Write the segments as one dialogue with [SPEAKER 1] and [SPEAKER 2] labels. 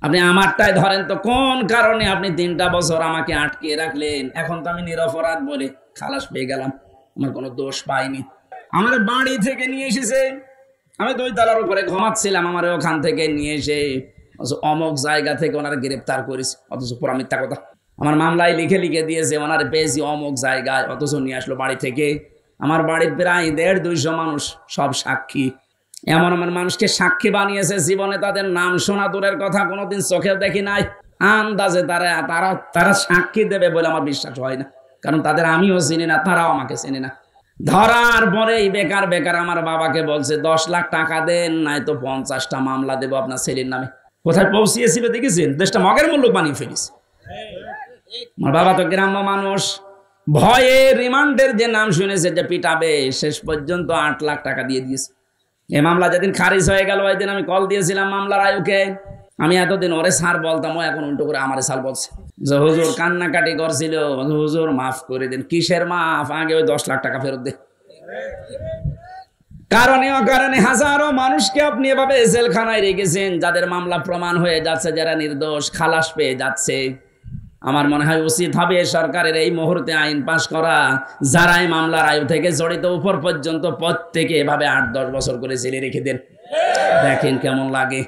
[SPEAKER 1] আপনি আমারটাই ধরেন তো, কোন কারণে আপনি 3টা বছর আমাকে আটকে রাখলেন? এখন তো আমি নিরপরাধ বলে খালাস পেয়ে গেলাম, আমার কোনো দোষ পাইনি। আমার বাড়ি থেকে নিয়ে এসেছে, আমি 2 তলার উপরে ঘুমাচ্ছিলাম, আমার ওখান থেকে নিয়ে এসে অমুক জায়গা থেকে ওনারা গ্রেপ্তার করেছে, অথচ পুরা মিথ্যা কথা। আমার মামলায় লিখে লিখে দিয়েছে ওনার পেয়েছি অমুক জায়গায়, অথচ নিয়ে আসলো বাড়ি থেকে। আমার বাড়ির প্রায় 150-200 মানুষ, সব সাক্ষী। এমন এমন মানুষকে সাক্ষী বানিয়েছে, জীবনে তাদের নাম শোনা দূরের কথা, কোনোদিন চোখেও দেখি নাই। আন্দাজে তারা তারা তারা সাক্ষী দেবে বলে আমার বিশ্বাস হয় না, কারণ তাদের আমিও চিনি না, তারাও আমাকে চিনি না। ধরার পরেই বেকার বেকার আমার বাবাকে বলছে 10 লাখ টাকা দেন, নাই তো 50টা মামলা দেবো আপনার ছেলের নামে। কোথায় পৌঁছিয়েছিল দেখেছেন? দেশটা মগের মূল্য বানিয়ে ফেলিস। আমার বাবা তো গ্রাম্য মানুষ, ভয়ে রিমান্ডের যে নাম শুনেছে যে পিটাবে, শেষ পর্যন্ত 8 লাখ টাকা দিয়ে দিয়েছে। এই মামলা যেদিন খারিজ হয়ে গেল, ওই দিন আমি কল দিয়েছিলাম মামলার আয়ুকে। আমি এতদিন ওরে স্যার বলতাম, ও এখন উল্টো করে আমারে স্যার বলছে যে হুজুর কান্নাকাটি করছিল, হুজুর মাফ করে দেন। কিসের মাফ? আগে ওই 10 লাখ টাকা ফেরত দে। কারণে অকারণে হাজারো মানুষকে আপনি এভাবে জেলখানায় রেখেছেন, যাদের মামলা প্রমাণ হয়ে যাচ্ছে, যারা নির্দোষ খালাস পেয়ে যাচ্ছে। আমার মনে হয় উচিত হবে সরকারের এই মুহূর্তে আইন পাশ করা, যারা এই মামলার আয়ু থেকে জড়িত উপর পর্যন্ত প্রত্যেকে এভাবে 8-10 বছর করে জেলে রেখে দেন। দেখেন কেমন লাগে।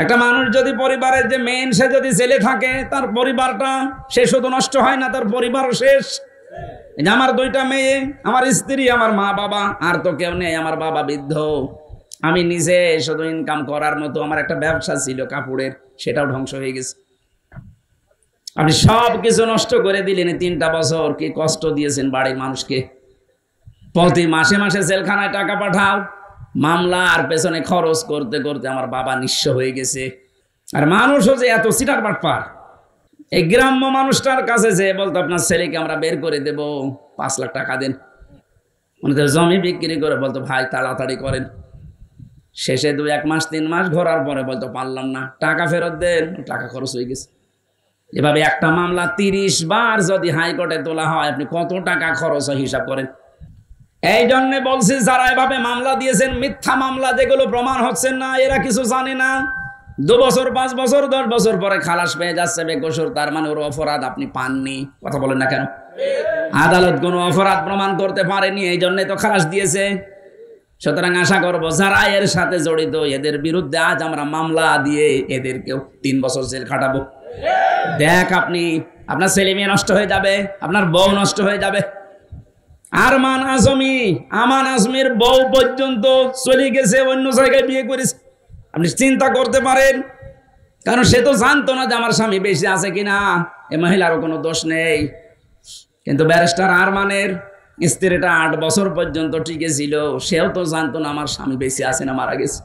[SPEAKER 1] একটা মানুষ যদি পরিবারের যে মেন, সে যদি জেলে থাকে, তার পরিবারটা সে শুধু নষ্ট হয় না, তার পরিবারও শেষ। আমার 2টা মেয়ে, আমার স্ত্রী, আমার মা বাবা, আর তো কেউ নেই। আমার বাবা বৃদ্ধ, আমি নিজে শুধু ইনকাম করার মতো আমার একটা ব্যবসা ছিল কাপড়ের, সেটাও ধ্বংস হয়ে গেছে। আপনি সব কিছু নষ্ট করে দিলেন। 3টা বছর কি কষ্ট দিয়েছেন বাড়ির মানুষকে। প্রতি মাসে মাসে জেলখানায় টাকা পাঠাও, মামলা আর পেছনে খরচ করতে করতে আমার বাবা নিঃস্ব হয়ে গেছে। আর মানুষও যে এত সিটার বাটপার, এই গ্রাম্য মানুষটার কাছে যে বলতো আপনার ছেলেকে আমরা বের করে দেব, 5 লাখ টাকা দেন। ওনাদের জমি বিক্রি করে বলতো ভাই তাড়াতাড়ি করেন। শেষে 2-1 মাস 3 মাস ঘোরার পরে বলতো পারলাম না, টাকা ফেরত দেন, টাকা খরচ হয়ে গেছে। এভাবে একটা মামলা 30 বার যদি হাইকোর্টে তোলা হয়, আপনি কত টাকা খরচ হয় হিসাব করেন। এই জন্য বলছি, যারা এভাবে মামলা দিয়েছেন, মিথ্যা মামলা যেগুলো প্রমাণ হচ্ছেন না, এরা কিছু জানে না। 2 বছর 5 বছর 10 বছর পরে খালাস পেয়ে যাচ্ছে বেকসুর, তার মানে ওর অপরাধ আপনি পাননি। কথা বলেন না কেন? আদালত কোনো অপরাধ প্রমাণ করতে পারেনি, এই জন্য তো খালাস দিয়েছে। সুতরাং আশা করবো যারা এর সাথে জড়িত, এদের বিরুদ্ধে আজ আমরা মামলা দিয়ে এদেরকেও 3 বছর জেল খাটাবো। দেখ, আপনি আপনার ছেলে মেয়ে নষ্ট হয়ে যাবে, আপনার বউ নষ্ট হয়ে যাবে। আরমান আজমি, আমান আজমির বউ পর্যন্ত চলে গেছে, অন্য জায়গায় বিয়ে করেছে। আপনি চিন্তা করতে পারেন, কারণ সে তো জানতো না যে আমার স্বামী বেশি আছে কিনা। এ মহিলারও কোনো দোষ নেই। কিন্তু ব্যারিস্টার আরমানের স্ত্রীটা 8 বছর পর্যন্ত টিকে ছিল, সেও তো জানতো না আমার স্বামী বেশি আছে না মারা গেছে।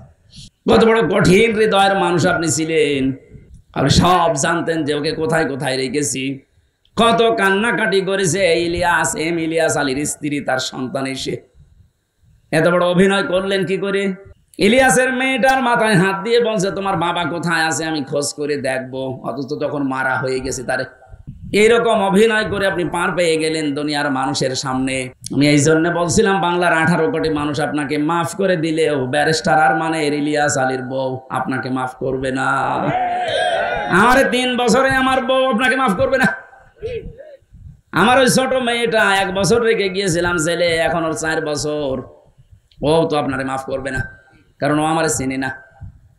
[SPEAKER 1] কত বড় কঠিন হৃদয়ের মানুষ আপনি ছিলেন। আপনি সব জানতেন যে ওকে কোথায় কোথায় রেখেছি। কত কান্নাকাটি করেছে ইলিয়াস, ইলিয়াস আলীর স্ত্রী, তার সন্তান এসে। এত বড় অভিনয় করলেন কি করে? ইলিয়াসের মেয়েটার মাথায় হাত দিয়ে বলছে তোমার বাবা কোথায় আছে আমি খোঁজ করে দেখবো, অথচ তখন মারা হয়ে গেছে তারে। এইরকম অভিনয় করে আপনি পার পেয়ে গেলেন দুনিয়ার মানুষের সামনে। আমি এই জন্য বলছিলাম, বাংলার 18 কোটি মানুষ আপনাকে মাফ করে দিলেও ব্যারিস্টার আরমানের ইলিয়াস আলীর বউ আপনাকে মাফ করবে না। আমার 3 বছরে আমার বউ আপনাকে মাফ করবে না। আমার ওই ছোট মেয়েটা 1 বছর রেখে গিয়েছিলাম ছেলে, এখন ওর 4 বছর, ও তো আপনারে মাফ করবে না, কারণ ও আমারে চিনি না।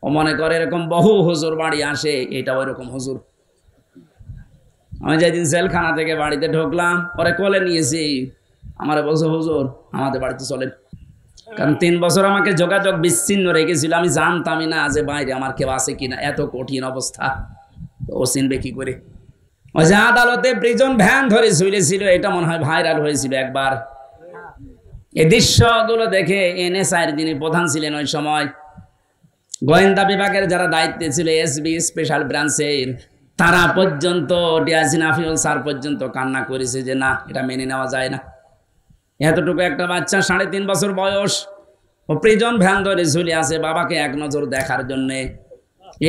[SPEAKER 1] ও মনে করে এরকম বহু হুজুর বাড়ি আসে, এটা ওইরকম হুজুর। আমি যেদিন জেলখানা থেকে বাড়িতে ঢুকলাম, পরে কোলে নিয়েছি, আমারে বলছে হুজুর আমাদের বাড়িতে চলেন। কারণ 3 বছর আমাকে যোগাযোগ বিচ্ছিন্ন রেখেছিল, আমি জানতামই না যে বাইরে আমার কেউ আছে কিনা। এত কঠিন অবস্থা, ও চিনবে কি করে? ওই যে আদালতে প্রিজন ভ্যান ধরে ঝুলেছিল, এটা মনে হয় ভাইরাল হয়েছিল একবার। এই দৃশ্যগুলো দেখে এনএসআই যিনি প্রধান ছিলেন ওই সময়, গোয়েন্দা বিভাগের যারা দায়িত্বে ছিল, এসবি স্পেশাল ব্রাঞ্চের, তারা পর্যন্ত, ডিআইজি নাফিউল স্যার পর্যন্ত কান্না করেছে যে না, এটা মেনে নেওয়া যায় না। এতটুকু একটা বাচ্চা, 3.5 বছর বয়স, ও প্রিজন ভ্যান ধরে ঝুলে আছে বাবাকে এক নজর দেখার জন্যে।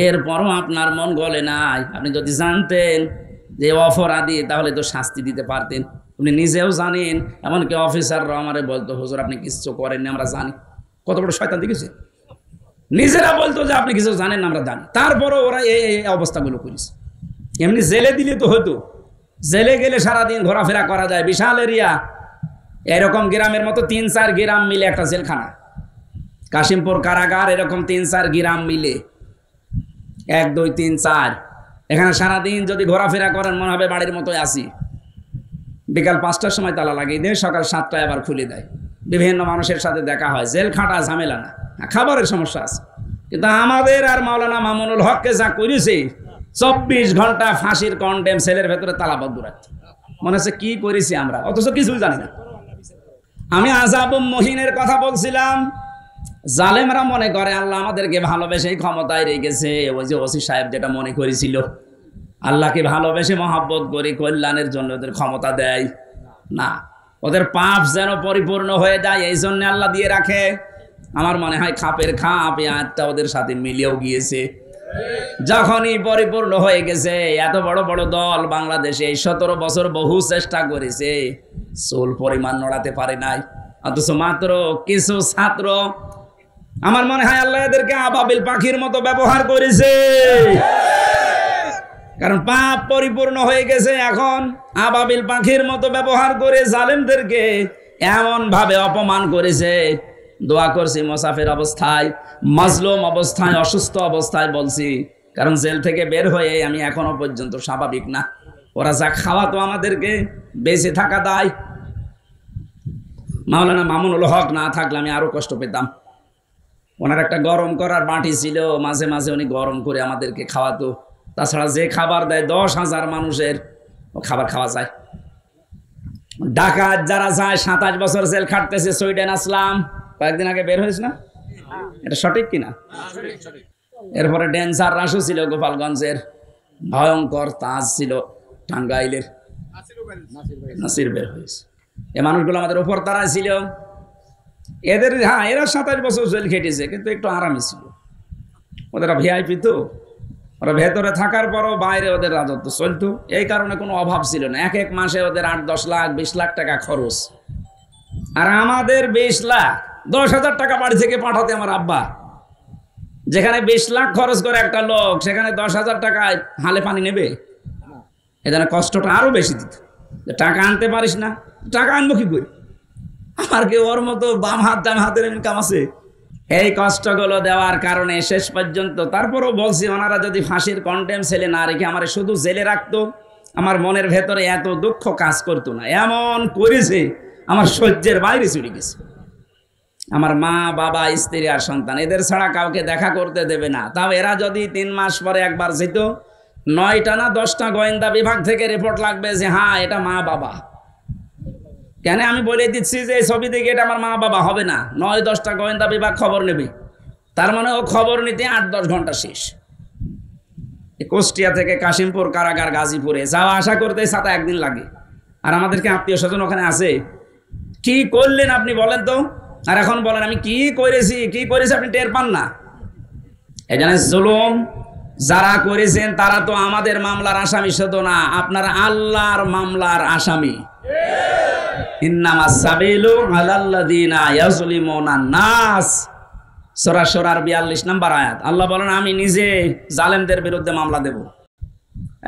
[SPEAKER 1] এরপরও আপনার মন গলে নাই। আপনি যদি জানতেন যে অপরাধী, তাহলে তো শাস্তি দিতে পারতেন। আপনি নিজেও জানেন, এমনকি অফিসাররা আমারে বলতো হুজুর আপনি কিছু করেননি, আমরা জানি। কত বড় শয়তান দেখেছেন? নিজেরা বলতো যে আপনি কিছু জানেন না, আমরা জানি, তারপরও ওরা এই অবস্থাগুলো করেছে। এমনি জেলে দিলে তো হতো, জেলে গেলে সারাদিন ঘোরাফেরা করা যায়, বিশাল এরিয়া, এরকম গ্রামের মতো 3-4 গ্রাম মিলে একটা জেলখানা, কাশিমপুর কারাগার এরকম 3-4 গ্রাম মিলে, 1, 2, 3, 4, এখানে সারাদিন যদি ঘোরাফেরা করেন মনে হবে বাড়ির মতোই আসি। বিকাল 5টার সময় তালা লাগিয়ে দেয়, সকাল 7টায় আবার খুলে দেয়। বিভিন্ন মানুষের সাথে দেখা হয়, জেল খাটা ঝামেলা না, খাবারের সমস্যা আছে। কিন্তু আমাদের আর মাওলানা মামুনুল হককে যা করেছে, 24 ঘন্টা ফাঁসির কন্ডেম সেলের ভেতরে তালাবদ্ধ রাখতে, মনে হচ্ছে কি করেছি আমরা, অথচ কিছুই জানি না। আমি আযাবুম মুহিনের কথা বলছিলাম। জালেমরা মনে করে আল্লাহ আমাদেরকে ভালোবেসে ক্ষমতায় রেখেছে। ওই যে ওসি সাহেব যেটা মনে করেছিল, আল্লাহকে ভালোবেসে মহাব্বত করে কল্যাণের জন্য ওদের ক্ষমতা দেয় না, ওদের পাপ যেন পরিপূর্ণ হয়ে যায় এই জন্য আল্লাহ দিয়ে রাখে। আমার মনে হয় খাপের খাপ এই আয়াতটা ওদের সাথে মিলেও গিয়েছে। যখনই পরিপূর্ণ হয়ে গেছে, এত বড় বড় দল বাংলাদেশে 17 বছর বহু চেষ্টা করেছে, চুল পরিমাণ নড়াতে পারে নাই, অথচ মাত্র কিছু ছাত্র, আমার মনে হয় আল্লাহ এদেরকে আবাবিল পাখির মতো ব্যবহার করেছে, কারণ পাপ পরিপূর্ণ হয়ে গেছে। এখন আবাবিল পাখির মতো ব্যবহার করে জালেমদেরকে এমন ভাবে অপমান করেছে। দোয়া করছি মুসাফির অবস্থায়, মাজলুম অবস্থায়, অসুস্থ অবস্থায় বলছি, কারণ জেল থেকে বের হয়ে আমি এখনো পর্যন্ত স্বাভাবিক না। ওরা যা খাওয়াতো আমাদেরকে, বেঁচে থাকা দায়। মাওলানা মামুনুল হক না থাকলে আমি আরো কষ্ট পেতাম। ওনার একটা গরম করার বাটি ছিল, মাঝে মাঝে উনি গরম করে আমাদেরকে খাওয়াতো। তাছাড়া যে খাবার দেয় 10,000 মানুষের খাবার খাওয়া যায়। ডাকাত যারা যায় 27 বছর জেল খাটতেছে, সুইডেন আসলাম, কয়েকদিন আগে বের হয়েছে না, এটা সঠিক কিনা? এরপরে ডেন্সার রাসু ছিল গোপালগঞ্জের, ভয়ঙ্কর তাজ ছিল টাঙ্গাইলের, নাসির বের হয়েছে। এই মানুষগুলো আমাদের উপর তারাই ছিল। এদের হ্যাঁ, এরা 27 বছর জেল খেটেছে, কিন্তু একটু আরামই ছিল। ওদের ভিআইপি তো, ওরা ভেতরে থাকার পরও বাইরে ওদের রাজত্ব চলতো, এই কারণে কোনো অভাব ছিল না। এক এক মাসে ওদের 8-10 লাখ 20 লাখ টাকা খরচ, আর আমাদের 20 লাখ 10,000 টাকা বাড়ি থেকে পাঠাতে আমার আব্বা। যেখানে 20 লাখ খরচ করে একটা লোক, সেখানে 10,000 টাকায় হালে পানি নেবে? এখানে কষ্টটা আরো বেশি দিত। টাকা আনতে পারিস না, টাকা আনবো কি করে? আমার কি ওর মতো বাম হাত ডান হাতের ইনকাম আছে? এই কষ্টগুলো দেওয়ার কারণে শেষ পর্যন্ত, তারপরও বলছি, ওনারা যদি ফাঁসির কন্ডেম সেলে না রেখে আমার শুধু জেলে রাখতো, আমার মনের ভেতরে এত দুঃখ কাজ করতো না। এমন করেছে আমার সহ্যের বাইরে চলে গেছে। আমার মা, বাবা, স্ত্রী আর সন্তান, এদের ছাড়া কাউকে দেখা করতে দেবে না। তাও এরা যদি 3 মাস পরে একবার যেত, 9টা না 10টা গোয়েন্দা বিভাগ থেকে রিপোর্ট লাগবে যে হ্যাঁ এটা মা বাবা। কেন আমি বলে দিচ্ছি যে এই ছবি দেখে এটা আমার মা বাবা হবে না, 9-10টা গোয়েন্দা বিভাগ খবর নেবে। তার মানে ও খবর নিতে 8-10 ঘন্টা শেষ। কুষ্টিয়া থেকে কাশিমপুর কারাগার গাজীপুরে যাওয়া আসা করতে 7 দিন লাগে। আর আমাদেরকে আত্মীয় স্বজন ওখানে আছে। কি করলেন আপনি বলেন তো? আর এখন বলেন আমি কি করেছি আপনি টের পান না? এখানে জুলুম যারা করেছেন তারা তো আমাদের মামলার আসামি শুধু না, আপনারা আল্লাহর মামলার আসামি। ইন্নামাস সাবিলু আলাল্লাযিনা ইয়াজলিমুনা নাস, সূরা শুরার 42 নম্বর আয়াত। আল্লাহ বলেন আমি নিজে জালেমদের বিরুদ্ধে মামলা দেব।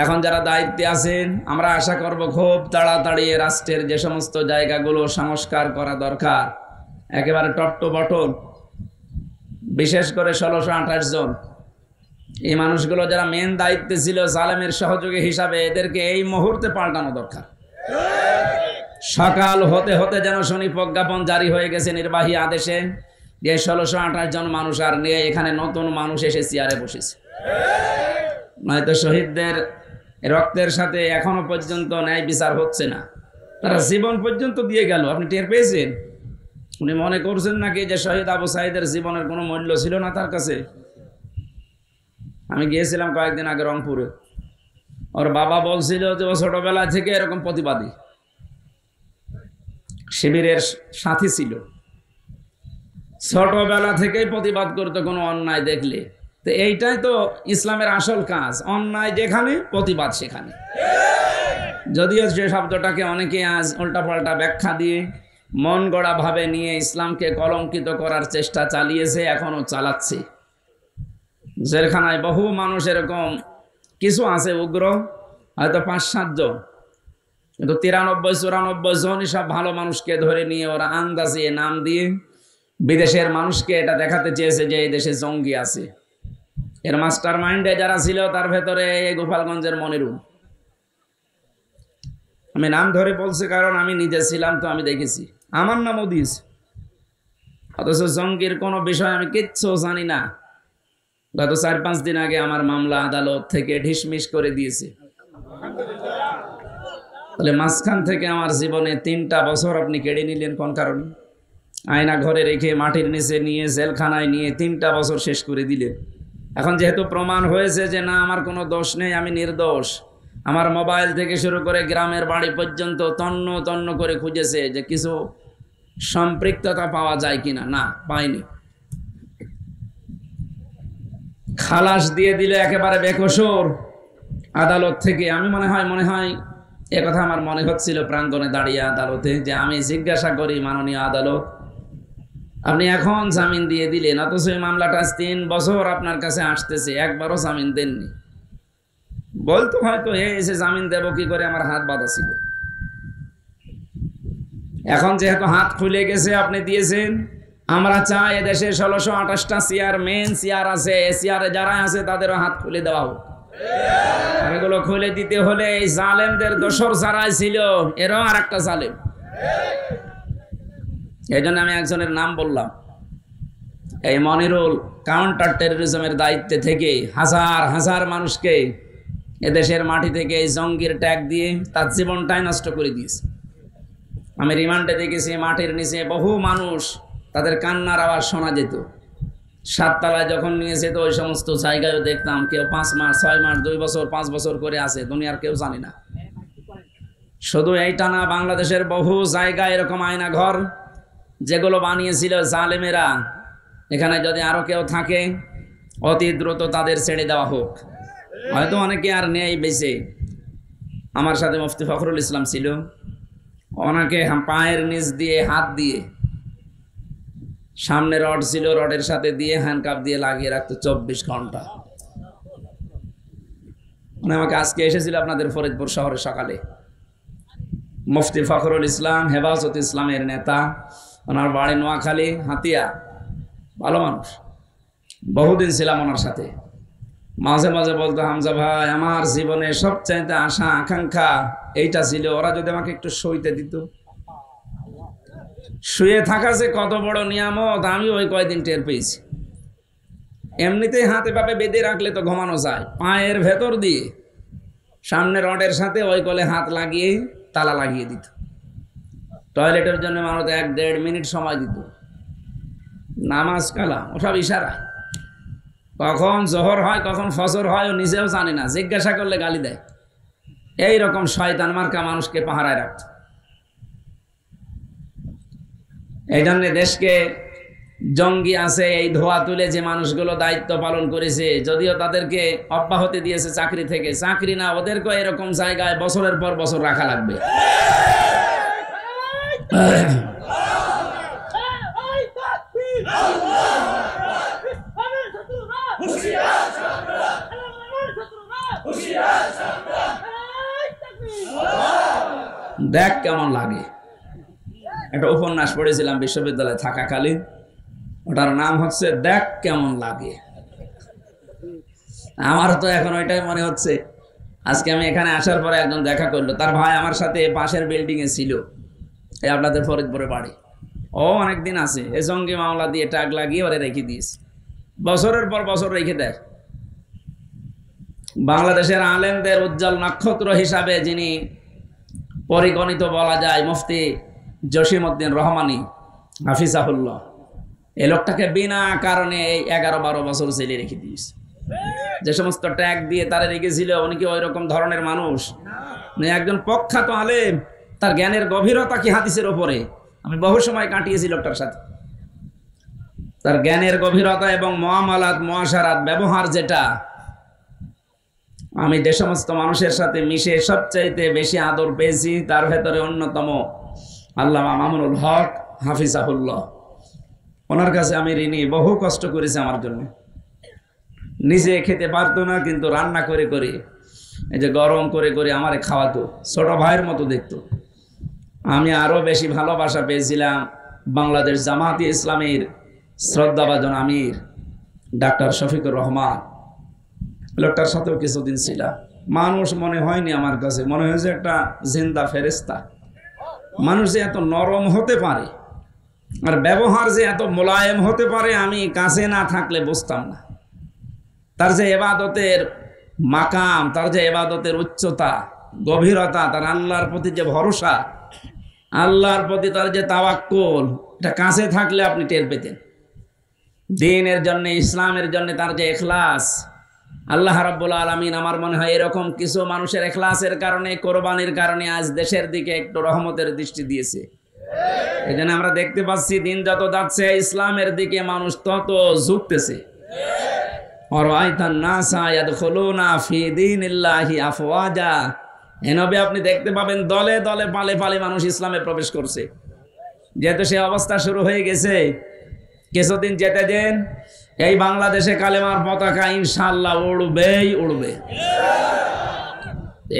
[SPEAKER 1] এখন যারা দায়িত্বে আছেন, আমরা আশা করব খুব তাড়াতাড়ি রাষ্ট্রের যে সমস্ত জায়গাগুলো সংস্কার করা দরকার, একেবারে টট্ট বটল, বিশেষ করে 1628 জন এই মানুষগুলো যারা মেন দায়িত্বে ছিল জালেমের সহযোগী হিসাবে, এদেরকে এই মুহূর্তে পাল্টানো দরকার। সকাল হতে হতে যেন শুনি প্রজ্ঞাপন জারি হয়ে গেছে নির্বাহী আদেশে যে 1628 জন মানুষ আর নিয়ে এখানে নতুন মানুষ এসে চেয়ারে বসেছে। নয়তো শহীদদের রক্তের সাথে এখনো পর্যন্ত ন্যায় বিচার হচ্ছে না। তারা জীবন পর্যন্ত দিয়ে গেল, আপনি টের পেয়েছেন? উনি মনে করছেন নাকি যে শহীদ আবু সাঈদের জীবনের কোনো মূল্য ছিল না তার কাছে? আমি গিয়েছিলাম কয়েকদিন আগে রংপুরে, ওর বাবা বলছিল যে ও ছোটবেলা থেকে এরকম প্রতিবাদী, শিবিরের সাথী ছিল, ছোটবেলা থেকেই প্রতিবাদ করতো কোনো অন্যায় দেখলে। তো এইটাই তো ইসলামের আসল কাজ, অন্যায় যেখানে প্রতিবাদ সেখানে। যদিও যে শব্দটাকে অনেকে আজ উল্টাপাল্টা ব্যাখ্যা দিয়ে মন গড়া ভাবে নিয়ে ইসলামকে কলঙ্কিত করার চেষ্টা চালিয়েছে, এখনো চালাচ্ছে। জেলখানায় বহু মানুষ এরকম, কিছু আছে উগ্র, হয়তো 5-7 জন, কিন্তু 93-94 জনই সব ভালো মানুষকে ধরে নিয়ে ওরা আন্দাজে নাম দিয়ে বিদেশের মানুষকে এটা দেখাতে চেয়েছে যে এই দেশে জঙ্গি আছে। এর মাস্টার মাইন্ডে যারা ছিল তার ভেতরে এই গোপালগঞ্জের মনিরুল। আমি নাম ধরে বলছি কারণ আমি নিজে ছিলাম, তো আমি দেখেছি, আমার নামও দিয়েছে। অথচ জঙ্গির কোনো বিষয় আমি কিচ্ছু জানি না। গত 4-5 দিন আগে আমার মামলা আদালত থেকে ঢিসমিস করে দিয়েছে। তাহলে মাঝখান থেকে আমার জীবনে 3টা বছর আপনি কেড়ে নিলেন কোন কারণে? আয়না ঘরে রেখে মাটির নিচে নিয়ে জেলখানায় নিয়ে 3টা বছর শেষ করে দিলেন। এখন যেহেতু প্রমাণ হয়েছে যে না আমার কোনো দোষ নেই, আমি নির্দোষ, আমার মোবাইল থেকে শুরু করে গ্রামের বাড়ি পর্যন্ত তন্ন তন্ন করে খুঁজেছে যে কিছু সম্পৃক্ততা পাওয়া যায় কিনা, না পাইনি। খালাস দিয়ে দিলে একেবারে বেকসুর আদালত থেকে। আমি মনে হয় একথা আমার মনে হচ্ছিল প্রাঙ্গণে দাঁড়িয়ে আদালতে, যে আমি জিজ্ঞাসা করি মাননীয় আদালত, আপনি এখন জামিন দিয়ে দিলেন, অথচ এই মামলাটা 3 বছর আপনার কাছে আসতেছে, একবারও জামিন দেননি। বলতো হয়তো এসে জামিন দেব কি করে, আমার হাত বাঁধা ছিল। এখন যেহেতু হাত খুলে গেছে, আপনি দিয়েছেন। আমরা চাই এদেশে 1628টা চেয়ার আছে, চেয়ারে যারা আছে তাদেরও হাত খুলে দেওয়া হোক। আর এগুলো খুলে দিতে হলে এই জালেমদের দোসর যারাই ছিল এরাও আর একটা জালেম। এই জন্য আমি একজনের নাম বললাম। এই মনিরুল কাউন্টার টেরোরিজমের দায়িত্বে থেকে হাজার হাজার মানুষকে এদেশের মাটি থেকে এই জঙ্গির ট্যাগ দিয়ে তার জীবনটাই নষ্ট করে দিয়েছে। আমি রিমান্ডে দেখেছি মাটির নিচে বহু মানুষ, তাদের কান্নার আওয়াজ শোনা যেত। 7 তলায় যখন নিয়ে যেত ওই সমস্ত জায়গায় দেখতাম কেউ 5 মাস 6 মাস 2 বছর 5 বছর করে আছে, দুনিয়ার কেউ জানি না। শুধু এইটা না, বাংলাদেশের বহু জায়গায় এরকম আয়না ঘর যেগুলো বানিয়েছিল জালেমেরা, এখানে যদি আরো কেউ থাকে অতি দ্রুত তাদের ছেড়ে দেওয়া হোক। হয়তো অনেকে আর নেই বেঁচে। আমার সাথে মুফতি ফখরুল ইসলাম ছিল, ওনাকে পায়ের নিচ দিয়ে হাত দিয়ে, সামনে রড ছিল, রডের সাথে দিয়ে হ্যান্ডকাপ দিয়ে লাগিয়ে রাখতো 24 ঘন্টা। উনি আমাকে আজকে এসেছিল আপনাদের ফরিদপুর শহরে সকালে। মুফতি ফখরুল ইসলাম হেফাজত ইসলামের নেতা, ওনার বাড়ি নোয়াখালী হাতিয়া, ভালো মানুষ, বহুদিন ছিলাম ওনার সাথে। মাঝে মাঝে বলতো, হামজা ভাই আমার জীবনে সবচাইতে আশা আকাঙ্ক্ষা এইটা ছিল, ওরা যদি আমাকে একটু সইতে দিত। শুয়ে থাকা যে কত বড় নিয়ামত আমি ওই কয়দিন টের পেয়েছি। এমনিতেই হাতে পাপে বেঁধে রাখলে তো ঘুমানো যায়, পায়ের ভেতর দিয়ে সামনে রডের সাথে ওই কলে হাত লাগিয়ে তালা লাগিয়ে দিত। টয়লেটের জন্য মানুষ 1-1.5 মিনিট সময় দিত। নামাজ কালাম ওসব ইশারা, কখন জোহর হয় কখন ফজর হয় ও নিজেও জানে না, জিজ্ঞাসা করলে গালি দেয়। এইরকম শয়তান মার্কা মানুষকে পাহারায় রাখত। এই জন্য দেশকে জঙ্গি আছে এই ধোয়া তুলে যে মানুষগুলো দায়িত্ব পালন করেছে, যদিও তাদেরকে অব্যাহতি দিয়েছে চাকরি থেকে, চাকরি না, ওদেরকে এরকম জায়গায় বছরের পর বছর রাখা লাগবে। দেখ কেমন লাগে। একটা উপন্যাস পড়েছিলাম বিশ্ববিদ্যালয়ে থাকাকালীন, ওটার নাম হচ্ছে দেখ কেমন লাগে। আমার তো এখন ওইটাই মনে হচ্ছে। আজকে আমি এখানে আসার পরে একজন দেখা করলো, তার ভাই আমার সাথে পাশের বিল্ডিং এ ছিল, এই আপনাদের ফরিদপুরে বাড়ি। ও অনেকদিন আছে, এই জঙ্গি মামলা দিয়ে ট্যাগ লাগিয়ে ওরে রেখে দিয়েছে, বছরের পর বছর রেখে দেয়। বাংলাদেশের আলেমদের উজ্জ্বল নক্ষত্র হিসাবে যিনি পরিগণিত বলা যায়, মুফতি জসিমউদ্দিন রহমানী হাফিজাহুল্লাহ, এই লোকটাকে বিনা কারণে এই 11-12 বছর জেলে রেখে দিয়েছে। যে সমস্ত ট্যাগ দিয়ে তারা রেখেছিল, উনি কি ওই রকম ধরনের মানুষ? একজন প্রখ্যাত আলেম, তার জ্ঞানের গভীরতা কি হাদিসের ওপরে। আমি বহু সময় কাটিয়েছি লোকটার সাথে। তার জ্ঞানের গভীরতা এবং মুআমালাত মুআশারাত ব্যবহার, যেটা আমি যে সমস্ত মানুষের সাথে মিশে সবচাইতে বেশি আদর পেয়েছি, তার ভেতরে অন্যতম আল্লামা মামুনুল হক হাফিজাহুল্লাহ। ওনার কাছে আমি ঋণী, বহু কষ্ট করেছে আমার জন্য। নিজে খেতে পারতো না, কিন্তু রান্না করে করে এই যে গরম করে করে আমারে খাওয়াতো, ছোট ভাইয়ের মতো দেখতো। আমি আরো বেশি ভালোবাসা পেয়েছিলাম বাংলাদেশ জামাতে ইসলামীর শ্রদ্ধাভাজন আমির ডাক্তার শফিকুর রহমান, লোকটার সাথেও কিছুদিন ছিলাম। মানুষ মনে হয়নি আমার কাছে, মনে হয়েছে একটা জিন্দা ফেরেশতা। মানুষ যে এত নরম হতে পারে আর ব্যবহার যে এত মোলায়েম হতে পারে, আমি কাছে না থাকলে বুঝতাম না। তার যে ইবাদতের মাকাম, তার যে ইবাদতের উচ্চতা, গভীরতা, তার আল্লাহর প্রতি যে ভরসা, আল্লাহর প্রতি তার যে তাওয়াক্কুল, এটা কাছে থাকলে আপনি টের পেতেন। দ্বীনের জন্য, ইসলামের জন্য তার যে ইখলাস, আল্লাহ রাব্বুল আলামিন আমার মনে হয় এরকম কিছু মানুষের ইখলাসের কারণে, কোরবানির কারণে আজ দেশের দিকে একটু রহমতের দৃষ্টি দিয়েছে। এই জন্য আমরা দেখতে পাচ্ছি দিন যত যাচ্ছে ইসলামের দিকে মানুষ তত ঝুঁকতেছে। আপনি দেখতে পাবেন দলে দলে পালে পালে মানুষ ইসলামে প্রবেশ করছে। যেহেতু সে অবস্থা শুরু হয়ে গেছে, কিছুদিন যেতে দেন, এই বাংলাদেশে কালেমার পতাকা ইনশাআল্লাহ উড়বেই উড়বে।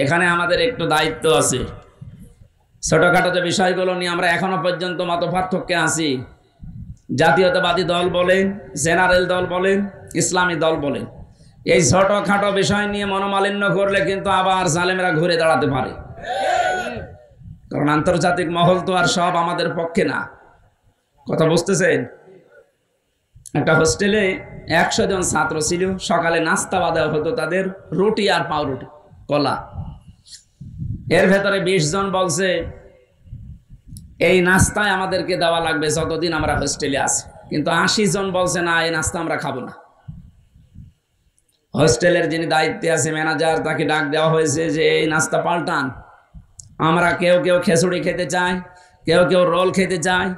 [SPEAKER 1] এখানে আমাদের একটু দায়িত্ব আছে। ছোটখাটো যে বিষয়গুলো নিয়ে আমরা এখনো পর্যন্ত মত পার্থক্যে আছি, জাতীয়তাবাদী দল বলেন, জেনারেল দল বলেন, ইসলামী দল বলেন, এই ছোটখাটো বিষয় নিয়ে মনোমালিন্য করলে কিন্তু আবার জালেমরা ঘুরে দাঁড়াতে পারে। কারণ আন্তর্জাতিক মহল তো আর সব আমাদের পক্ষে না। কথা বুঝতেছেন? একটা হোস্টেলে 100 জন ছাত্র ছিল। সকালে নাস্তা বাঁধা হতো তাদের রুটি আর পাউরুটি, কলা। এর ভেতরে 20 জন বলছে এই নাস্তায় আমাদেরকে দেওয়া লাগবে যতদিন আমরা হোস্টেলে আছি। কিন্তু 80 জন বলছে না, এই নাস্তা আমরা খাবো না। হোস্টেলের যিনি দায়িত্বে আছে, ম্যানেজার, তাকে ডাক দেওয়া হয়েছে যে এই নাস্তা পাল্টান। আমরা কেউ কেউ খিচুড়ি খেতে চাই, কেউ কেউ রোল খেতে চায়,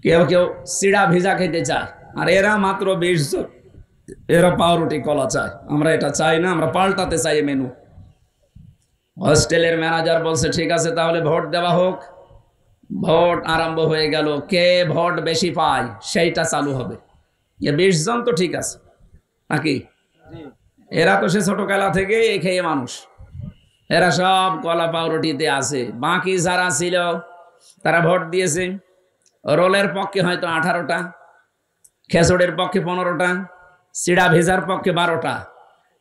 [SPEAKER 1] কেউ কেউ চিড়া ভিজা খেতে চায়, আর এরা মাত্র 20 জন, এরা পাউরুটি কলা চায়। আমরা এটা চাই না, আমরা পাল্টাতে চাই মেনু। হোস্টেলের ম্যানেজার বলছে ঠিক আছে, তাহলে ভোট দেওয়া হোক। ভোট আরম্ভ হয়ে গেল, কে ভোট বেশি পায় সেইটা চালু হবে। 20 জন তো ঠিক আছে নাকি? এরা তো সে ছোটবেলা থেকে খেয়ে মানুষ, এরা সব কলা পাউরুটিতে আছে। বাকি যারা ছিল তারা ভোট দিয়েছে। রোলের পক্ষে হয়তো 18টা, খেচুড়ির পক্ষে 15টা, চিড়া ভেজার পক্ষে 12টা।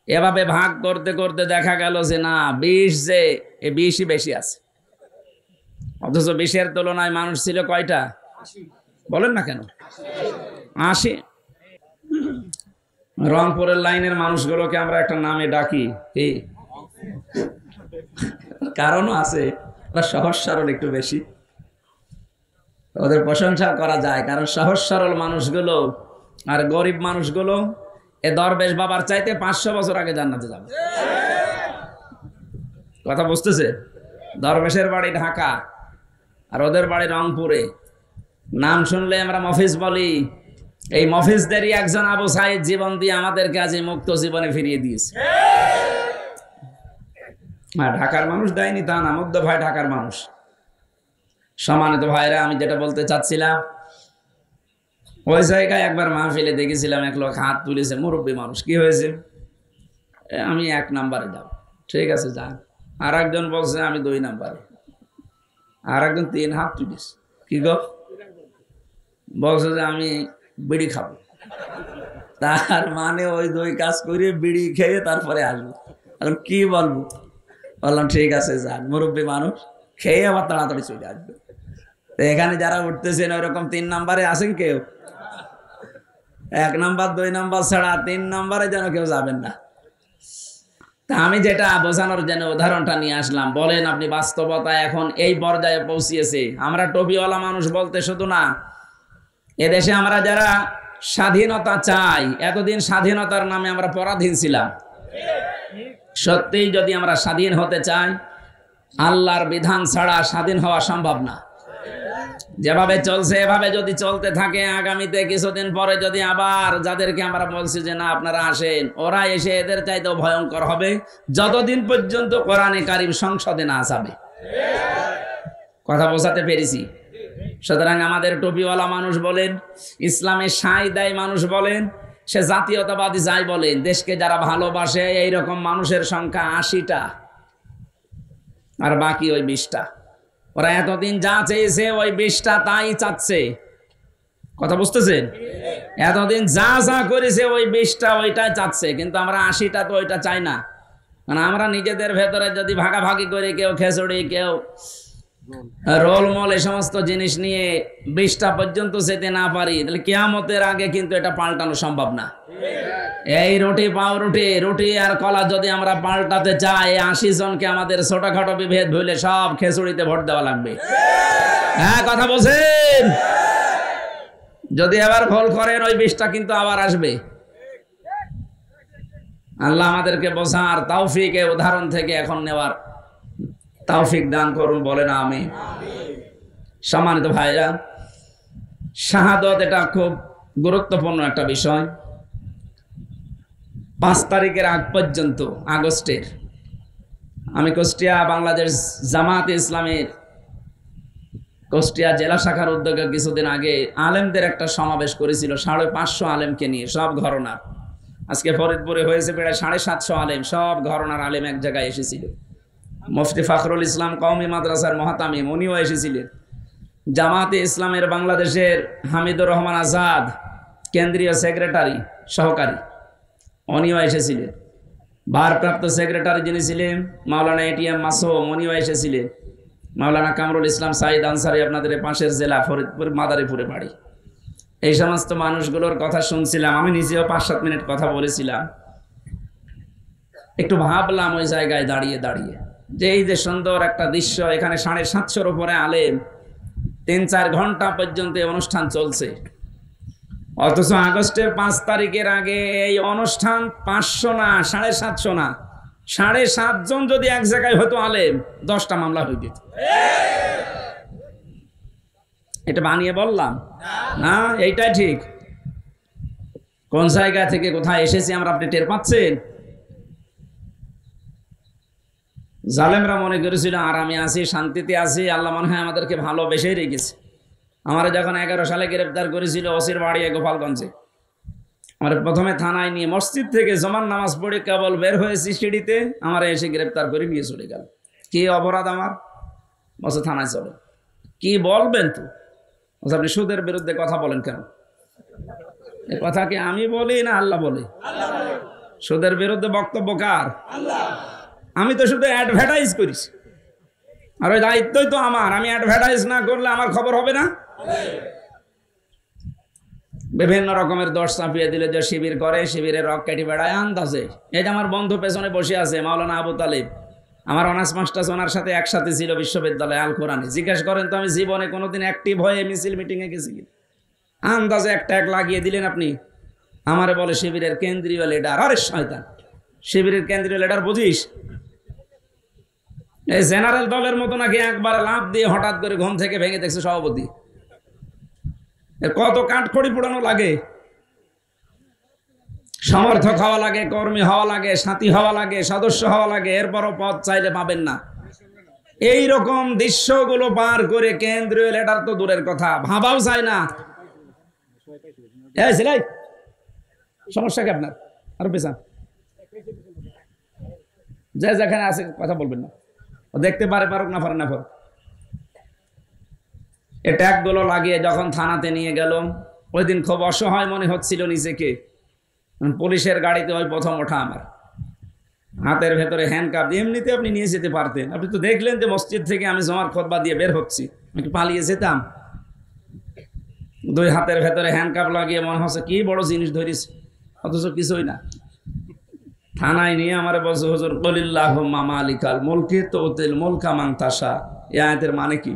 [SPEAKER 1] এভাবে ভাগ করতে করতে দেখা গেল যে না, 20 যে 20ই বেশি আছে। অথচ 20-এর তুলনায় মানুষ ছিল কয়টা? বলেন না কেন? 80। রংপুরের লাইনের মানুষগুলোকে আমরা একটা নামে ডাকি, কি কারণও আছে, ওরা সহজ সরল একটু বেশি, ওদের প্রশংসা করা যায়। কারণ সহজ সরল মানুষগুলো আর গরিব মানুষগুলো এ দরবেশ বাবার চাইতে 500 বছর আগে জান্নাতে যাবে। কথা বুঝতেছে? দরবেশের বাড়ি ঢাকা আর ওদের বাড়ি রংপুরে। নাম শুনলে আমরা মফিজ বলি। এই মফিজদেরই একজন আবু সাইদ জীবন দিয়ে আমাদেরকে আজ মুক্ত জীবনে ফিরিয়ে দিয়েছে। ঢাকার মানুষ দেয়নি তা না, মুগ্ধ ভাই ঢাকার মানুষ। সম্মানিত ভাইরা, আমি যেটা বলতে চাচ্ছিলাম, ওই জায়গায় একবার মাহফিলে দেখেছিলাম এক লোক হাত তুলেছে, মুরব্বী মানুষ। কি হয়েছে? আমি 1 নাম্বারে যাব। ঠিক আছে যান। আর একজন বলছে আমি 2 নাম্বারে। আর একজন 3 হাত তুলেছে। কি গো? বলছে যে আমি বিড়ি খাবো। তার মানে ওই 2 কাজ করে বিড়ি খেয়ে তারপরে আসবো। এখন কি বলবো? বললাম ঠিক আছে যান, মুরব্বী মানুষ, খেয়ে আবার তাড়াতাড়ি চলে আসবে। তো এখানে যারা উঠতেছেন ওইরকম 3 নাম্বারে আছেন কেউ? 1 নাম্বার 2 নাম্বার ছাড়া 3 নাম্বারে যেন কেউ যাবেন না। তা আমি যেটা বোঝানোর জন্য উদাহরণটা নিয়ে আসলাম, বলেন আপনি বাস্তবতা এখন এই পর্যায়ে পৌঁছিয়েছে। আমরা টুপিওয়ালা মানুষ বলতে শুধু না, এদেশে আমরা যারা স্বাধীনতা চাই, এতদিন স্বাধীনতার নামে আমরা পরাধীন ছিলাম। সত্যিই যদি আমরা স্বাধীন হতে চাই, আল্লাহর বিধান ছাড়া স্বাধীন হওয়া সম্ভব না। যেভাবে চলছে এভাবে যদি চলতে থাকে, আগামীতে কিছুদিন পরে যদি আবার যাদেরকে আমরা বলছি যে না আপনারা আসেন, ওরা এসে এদের চাইতেও ভয়ঙ্কর হবে, যতদিন পর্যন্ত কোরআনে কারিম সংসদে না যাবে। কথা বোঝাতে পেরেছি? সুতরাং আমাদের টুপিওয়ালা মানুষ বলেন, ইসলামে সাই দেয় মানুষ বলেন, সে জাতীয়তাবাদী যাই বলেন, দেশকে যারা ভালোবাসে এইরকম মানুষের সংখ্যা 80টা, আর বাকি ওই 20টা। ওরা এতদিন যা চেয়েছে ওই 20টা তাই চাচ্ছে। কথা বুঝতেছেন? এতদিন যা যা করেছে ওই 20টা ওইটাই চাচ্ছে, কিন্তু আমরা 80টা তো ওইটা চাই না। মানে আমরা নিজেদের ভেতরে যদি ভাগাভাগি করে, কেউ খেচড়ি, কেউ রোলমল, এই সমস্ত জিনিস নিয়ে 20টা পর্যন্ত যেতে না পারি, তাহলে কিয়ামতের আগে কিন্তু এটা পাল্টানো সম্ভব না। এই রুটি পাউরুটি, রুটি আর কলা যদি আমরা পাল্টাতে চাই, 80 জনকে আমাদের ছোটখাটো বিভেদ ভুলে সব খেচুড়িতে ভোট দেওয়া লাগবে। হ্যাঁ, কথা বলছেন? যদি আবার ভুল করেন ওই 20টা কিন্তু আবার আসবে। আল্লাহ আমাদেরকে বোঝার তৌফিক, উদাহরণ থেকে এখন নেওয়ার তৌফিক দান করুন, বলেন আমিন। সম্মানিত ভাইরা, শাহাদত এটা খুব গুরুত্বপূর্ণ একটা বিষয়। 5 তারিখের আগ পর্যন্ত, আগস্টের, আমি কুষ্টিয়া বাংলাদেশ জামাত ইসলামের কুষ্টিয়া জেলা শাখার উদ্যোগে কিছুদিন আগে আলেমদের একটা সমাবেশ করেছিল, 550 আলেমকে নিয়ে, সব ঘরানার। আজকে ফরিদপুরে হয়েছে প্রায় 750 আলেম, সব ঘরানার আলেম এক জায়গায় এসেছিল। মুফতি ফখরুল ইসলাম কওমি মাদ্রাসার মহাতামিম, উনিও এসেছিলেন। জামাতে ইসলামের বাংলাদেশের হামিদুর রহমান আজাদ, কেন্দ্রীয় সেক্রেটারি সহকারী, উনিও এসেছিলেন। ভারপ্রাপ্ত সেক্রেটারি যিনি ছিলেন মাওলানা এটিএম মাসুম, উনিও এসেছিলেন। মাওলানা কামরুল ইসলাম সাইদ আনসারি, আপনাদের পাশের জেলা ফরিদপুর মাদারীপুরে বাড়ি। এই সমস্ত মানুষগুলোর কথা শুনছিলাম, আমি নিজেও 5-7 মিনিট কথা বলেছিলাম। একটু ভাবলাম ওই জায়গায় দাঁড়িয়ে দাঁড়িয়ে যে এই যে সুন্দর একটা দৃশ্য, এখানে 750-এর উপরে আলেম, 3-4 ঘন্টা পর্যন্ত এই অনুষ্ঠান চলছে। অথচ আগস্টের 5 তারিখের আগে এই অনুষ্ঠান 500 না, 750 না, 7.5 জন যদি এক জায়গায় হতো আলেম, 10টা মামলা হয়ে যেত। এটা বানিয়ে বললাম না, এইটাই ঠিক। কোন জায়গা থেকে কোথায় এসেছি আমরা, আপনি টের পাচ্ছেন? জালেমরা মনে করেছিল আর আমি আছি, শান্তিতে আছি, আল্লাহ মনে হয় আমাদেরকে ভালোবেসেই রেখেছে। আমার যখন 11 সালে গ্রেফতার করেছিল ওসির বাড়ি গোপালগঞ্জে, আমার প্রথমে থানায় নিয়ে, মসজিদ থেকে জমান নামাজ পড়ে কেবল বের হয়েছি সিঁড়িতে, আমার এসে গ্রেফতার করে নিয়ে চলে গেল। কি অপরাধ আমার? বসে থানায় চলো। কি বলবেন তো? আপনি সুদের বিরুদ্ধে কথা বলেন কেন? এ কথা কি আমি বলি না আল্লাহ বলে? সুদের বিরুদ্ধে বক্তব্য কার? আমি তো শুধু অ্যাডভার্টাইজ করিস, আর ওই দায়িত্বই তো আমার। আমি অ্যাডভার্টাইজ না করলে আমার খবর হবে না। বিভিন্ন রকমের দোষ চাপিয়ে দিলে, যে শিবির করে, শিবিরের রক কেটে বেড়ায় আন্দাজে। এই যে আমার বন্ধু পেছনে বসে আছে মাওলানা আবু তালিব, আমার অনার্স মাস্টার্স ওনার সাথে একসাথে ছিল বিশ্ববিদ্যালয়ে আল কোরআনে। জিজ্ঞেস করেন তো আমি জীবনে কোনোদিন অ্যাক্টিভ হয়ে মিছিল মিটিংয়ে গেছি? আন্দাজে একটা এক লাগিয়ে দিলেন আপনি। আমারে বলে শিবিরের কেন্দ্রীয় লিডার। আরে শয়তান, শিবিরের কেন্দ্রীয় লিডার বুঝিস? এই জেনারেল দলের মতো নাকি একবার লাফ দিয়ে হঠাৎ করে ঘুম থেকে ভেঙে দেখছে সভাপতি? এর কত কাঠখড়ি পোড়ানো লাগে, সমর্থক হওয়া লাগে, কর্মী হওয়া লাগে, সাথী হওয়া লাগে, সদস্য হওয়া লাগে, এরপরও পদ চাইলে পাবেন না। এই রকম দৃশ্যগুলো পার করে কেন্দ্রীয় লিডার তো দূরের কথা, ভাবাও যায় না। সমস্যা কি আপনার? আরো পেছান, যে যেখানে আছে কথা বলবেন না। দেখতে পারে, পারুক না পারে না পারুক। এ ট্যাগগুলো লাগিয়ে যখন থানাতে নিয়ে গেল, ওই দিন খুব অসহায় মনে হচ্ছিল নিজেকে। পুলিশের গাড়িতে ওই প্রথম ওঠা আমার, হাতের ভেতরে হ্যান্ডকাপ। এমনিতে আপনি নিয়ে যেতে পারতেন। আপনি তো দেখলেন যে মসজিদ থেকে আমি জমার খুতবা দিয়ে বের হচ্ছি, আমি পালিয়ে যেতাম। 2 হাতের ভেতরে হ্যান্ডকাপ লাগিয়ে মনে হচ্ছে কি বড় জিনিস ধরিস, অথচ কিছুই না। থানায় নিয়ে আমার বলছে, হুজুর কুলিল্লাহুম্মা মালিকাল মুলকি তুতিল মুলকা মান তাশা। এই আয়াতের মানে কি?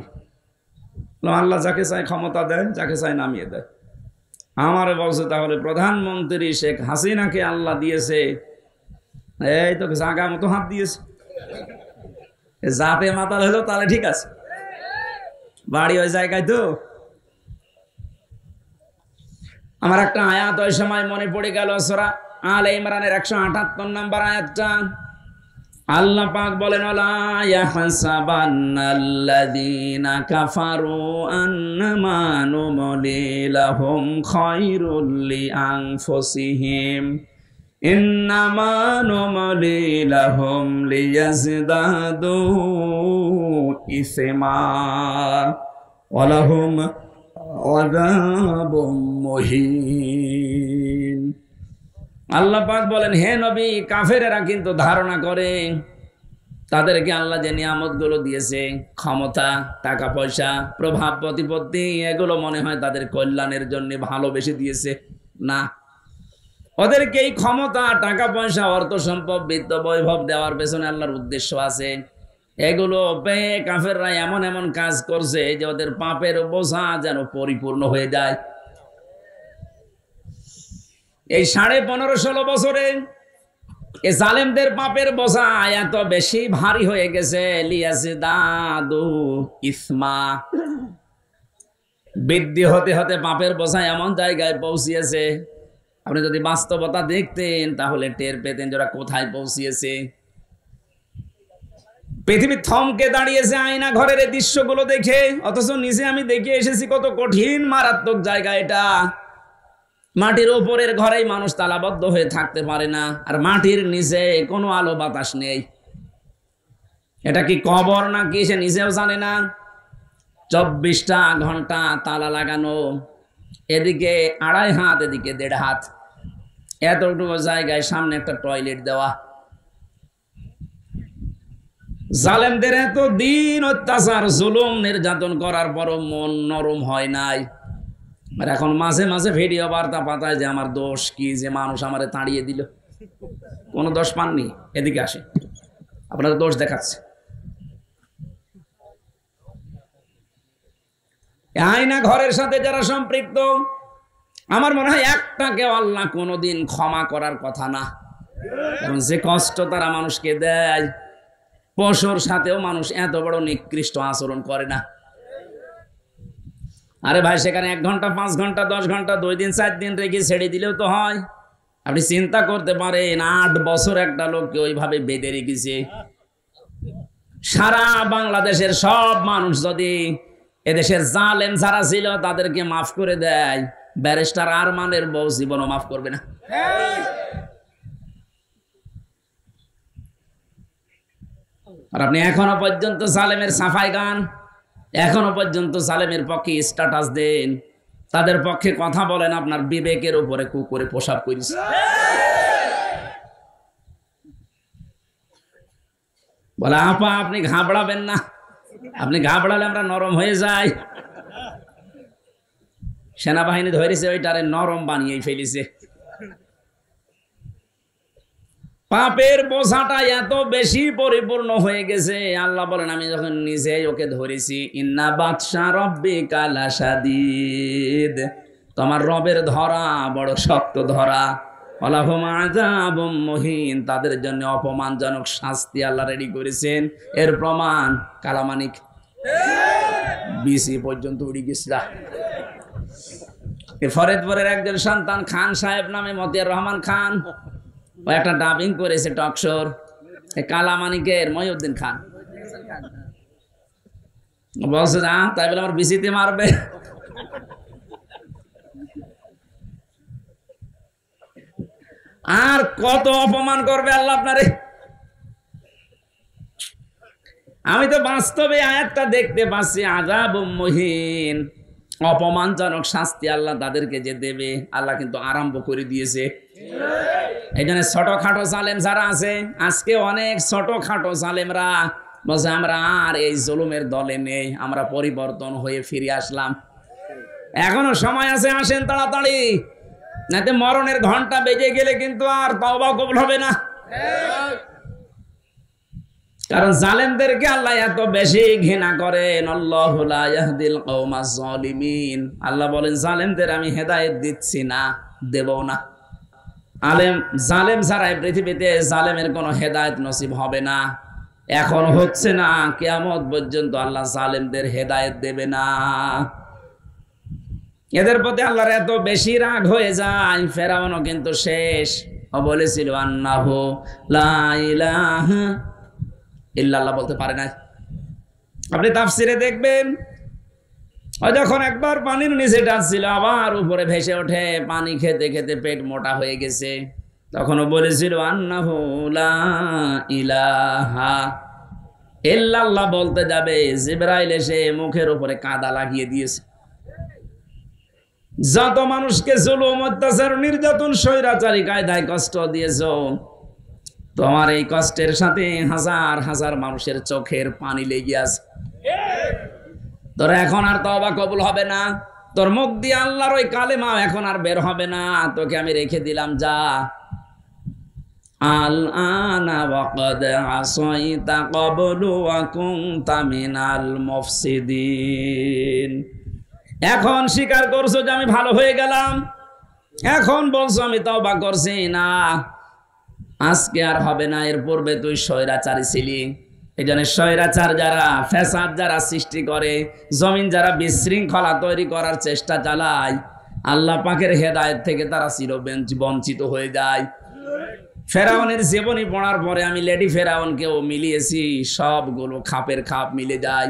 [SPEAKER 1] আল্লাহ যাকে চায় ক্ষমতা দেয়, যাকে চায় নামিয়ে দেয়। আমারে বলছে তাহলে প্রধানমন্ত্রী শেখ হাসিনাকে আল্লাহ দিয়েছে, এই তো জাগা মতো হাত দিয়েছে। জাতে মাতাল হলো তাহলে ঠিক আছে, বাড়ি ওই জায়গায় তো। আমার একটা আয়াত ওই সময় মনে পড়ে গেল, সূরা আলে ইমরানের 178 নম্বর আয়াতটা। আল্লাহ পাক বলেন আলা ইয়াহসাবান্নাল্লাযীনা কাফারু আন্নামা নুমলি লাহুম খায়রুল লিআনফুসিহিম ইন্নামা নুমলি লাহুম লিয়াজদাদু ইসমা ওয়া লাহুম আযাবুম মুহিন। আল্লাহ পাক বলেন হে নবী, কাফেরেরা কিন্তু ধারণা করে তাদেরকে আল্লাহ যে নিয়ামতগুলো দিয়েছে, ক্ষমতা, টাকা পয়সা, প্রভাব প্রতিপত্তি, এগুলো মনে হয় তাদের কল্যাণের জন্য ভালোবেসে দিয়েছে। না, ওদেরকে এই ক্ষমতা, টাকা পয়সা, অর্থ সম্পদ, বিত্ত বৈভব দেওয়ার পেছনে আল্লাহর উদ্দেশ্য আছে। এগুলো পেয়ে কাফেররা এমন এমন কাজ করছে যে ওদের পাপের বোঝা যেন পরিপূর্ণ হয়ে যায়। এই 15.5-16 বছরে এ জালেমদের পাপের বোঝা এত বেশি ভারী হয়ে গেছে, লিয়াজদাদু ইসমা, বৃদ্ধি হতে হতে পাপের বোঝা এমন জায়গায় পৌঁছিয়েছে, আপনি যদি বাস্তবতা দেখতেন তাহলে টের পেতেন যারা কোথায় পৌঁছিয়েছে। পৃথিবী থমকে দাঁড়িয়েছে আয়না ঘরের এই দৃশ্যগুলো দেখে, অথচ নিচে আমি দেখে এসেছি কত কঠিন মারাত্মক জায়গা এটা। মাটির উপরের ঘরেই মানুষ তালাবদ্ধ হয়ে থাকতে পারে না, আর মাটির নিচে কোনো আলো বাতাস নেই। এটা কি কবর না কি সে নিজেও জানে না। 24টা ঘন্টা তালা লাগানো, এদিকে 2.5 হাত, এদিকে 1.5 হাত, এতটুকু জায়গায় সামনে একটা টয়লেট দেওয়া। জালেমদের এত দিন অত্যাচার, জুলুম, নির্যাতন করার পরও মন নরম হয় নাই। আর এখন মাঝে মাঝে ভিডিও বার্তা পাঠায় যে আমার দোষ কি, যে মানুষ আমারে তাড়িয়ে দিল। কোনো দোষ পাননি, এদিকে আসে, আপনারা দোষ দেখাচ্ছে। আয়না ঘরের সাথে যারা সম্পৃক্ত, আমার মনে হয় একটাকেও আল্লাহ কোনোদিন ক্ষমা করার কথা না। কারণ যে কষ্ট তারা মানুষকে দেয়, পশুর সাথেও মানুষ এত বড় নিকৃষ্ট আচরণ করে না। আরে ভাই, সেখানে 1 ঘন্টা, 5 ঘন্টা, 10 ঘন্টা, 2 দিন, 4 দিন রেখে ছেড়ে দিলেও তো হয়। আপনি চিন্তা করতে পারেন 8 বছর একটা লোককে ওইভাবে বেঁধে রেখেছে। সারা বাংলাদেশের সব মানুষ যদি এদেশের জালেম যারা ছিল তাদেরকে মাফ করে দেয়, ব্যারিস্টার আরমানের বউ জীবনও মাফ করবে না। আর আপনি এখনো পর্যন্ত জালেমের সাফাই গান, এখনো পর্যন্ত জালেমের পক্ষে স্ট্যাটাস দেন, তাদের পক্ষে কথা বলেন, আপনার বিবেকের উপরে কুকুরে পোশাক করিস। বলে আপা আপনি ঘাবড়াবেন না, আপনি ঘাবড়ালে আমরা নরম হয়ে যাই। সেনাবাহিনী ধরেছে ওইটারে নরম বানিয়ে ফেলেছে। পাপের বোঝাটা এত বেশি পরিপূর্ণ হয়ে গেছে, আল্লাহ বলেন আমি যখন নিজে ওকে ধরেছি, ইন্না বাতশা রব্বিকা লাশাদীদ, তোমার রবের ধরা বড় শক্ত ধরা। ওয়ালাহুম আযাবুম মুহিন, তাদের জন্য অপমানজনক শাস্তি আল্লাহ রেডি করেছেন। এর প্রমাণ কালামানিক বিসি পর্যন্ত উড়ে গেছিল। ফরিদপুরের একজন সন্তান খান সাহেব নামে, মতিয়ার রহমান খান, ও একটা ডাবিং করেছে টকশোর, কালামানিকের মহিউদ্দিন খান বলছে না, তাই বলে আমার বিসিতে মারবে। আর কত অপমান করবে আল্লাহ আপনারে। আমি তো বাস্তবে আয়াতটা দেখতে পাচ্ছি, আযাবুম মুহিন, অপমানজনক শাস্তি আল্লাহ তাদেরকে যে দেবে, আল্লাহ কিন্তু আরম্ভ করে দিয়েছে। এই জন্য ছোটখাটো জালেম যারা আছে, আজকে অনেক ছোটখাটো জালেমরা বলছে আমরা আর এই জুলুমের দলে নেই, আমরা পরিবর্তন হয়ে ফিরে আসলাম। এখনো সময় আছে, আসেন তাড়াতাড়ি, নাতে মরণের ঘন্টা বেজে গেলে কিন্তু আর তওবা কবুল হবে না। কারণ জালেমদেরকে আল্লাহ এত বেশি ঘৃণা করেন। আল্লাহু লা ইয়াহদিল কওমাজ জালিমিন, আল্লাহ বলেন জালেমদের আমি হেদায়েত দিচ্ছি না, দেব না। জালেম ছাড়া পৃথিবীতে জালেমের কোনো হেদায়েত নসিব হবে না, এখন হচ্ছে না, কিয়ামত পর্যন্ত আল্লাহ জালেমদের হেদায়েত দেবে না। এদের প্রতি আল্লাহর এত বেশি রাগ হয়ে যায়, ফেরাউনও কিন্তু শেষ। ও বলেছিল আন্নাহু লা ইলাহা ইল্লাল্লাহ বলতে পারে না। আপনি তাফসিরে দেখবেন, ওই যখন একবার পানির নিচে ডাকছিল, আবার উপরে ভেসে ওঠে, পানি খেতে খেতে পেট মোটা হয়ে গেছে, তখনও বলেছিল আন্নাহু লা ইলাহা ইল্লাল্লাহ বলতে যাবে, জিবরাইল এসে মুখের উপরে কাদা লাগিয়ে দিয়েছে। যত মানুষকে জুলুম, অত্যাচার, নির্যাতন, স্বৈরাচারী কায়দায় কষ্ট দিয়েছ, তোমার এই কষ্টের সাথে হাজার হাজার মানুষের চোখের পানি লেগে আছে। তোর এখন আর তওবা কবুল হবে না, তোর মুখ দিয়ে আল্লাহর ওই কালেমা এখন আর বের হবে না, তোকে আমি রেখে দিলাম, যা। আল আনা ওয়াকাদ আসাইতা ক্বাবলু ওয়া কুনতা মিনাল মুফসিদিন। এখন স্বীকার করছো যে আমি ভালো হয়ে গেলাম, এখন বলছো আমি তওবা করছি না, আজকে আর হবে না, এর পূর্বে তুই স্বৈরাচারী ছিলি। এই জন্য স্বৈরাচার যারা, ফ্যাসাদ যারা সৃষ্টি করে, জমিন যারা বিশৃঙ্খলা তৈরি করার চেষ্টা চালায়, আল্লাহ পাকের হেদায়েত থেকে তারা চিরবঞ্চিত হয়ে যায়। ফেরাউনের জীবনী পড়ার পরে আমি লেডি ফেরাউনকেও মিলিয়েছি, সবগুলো খাপের খাপ মিলে যায়।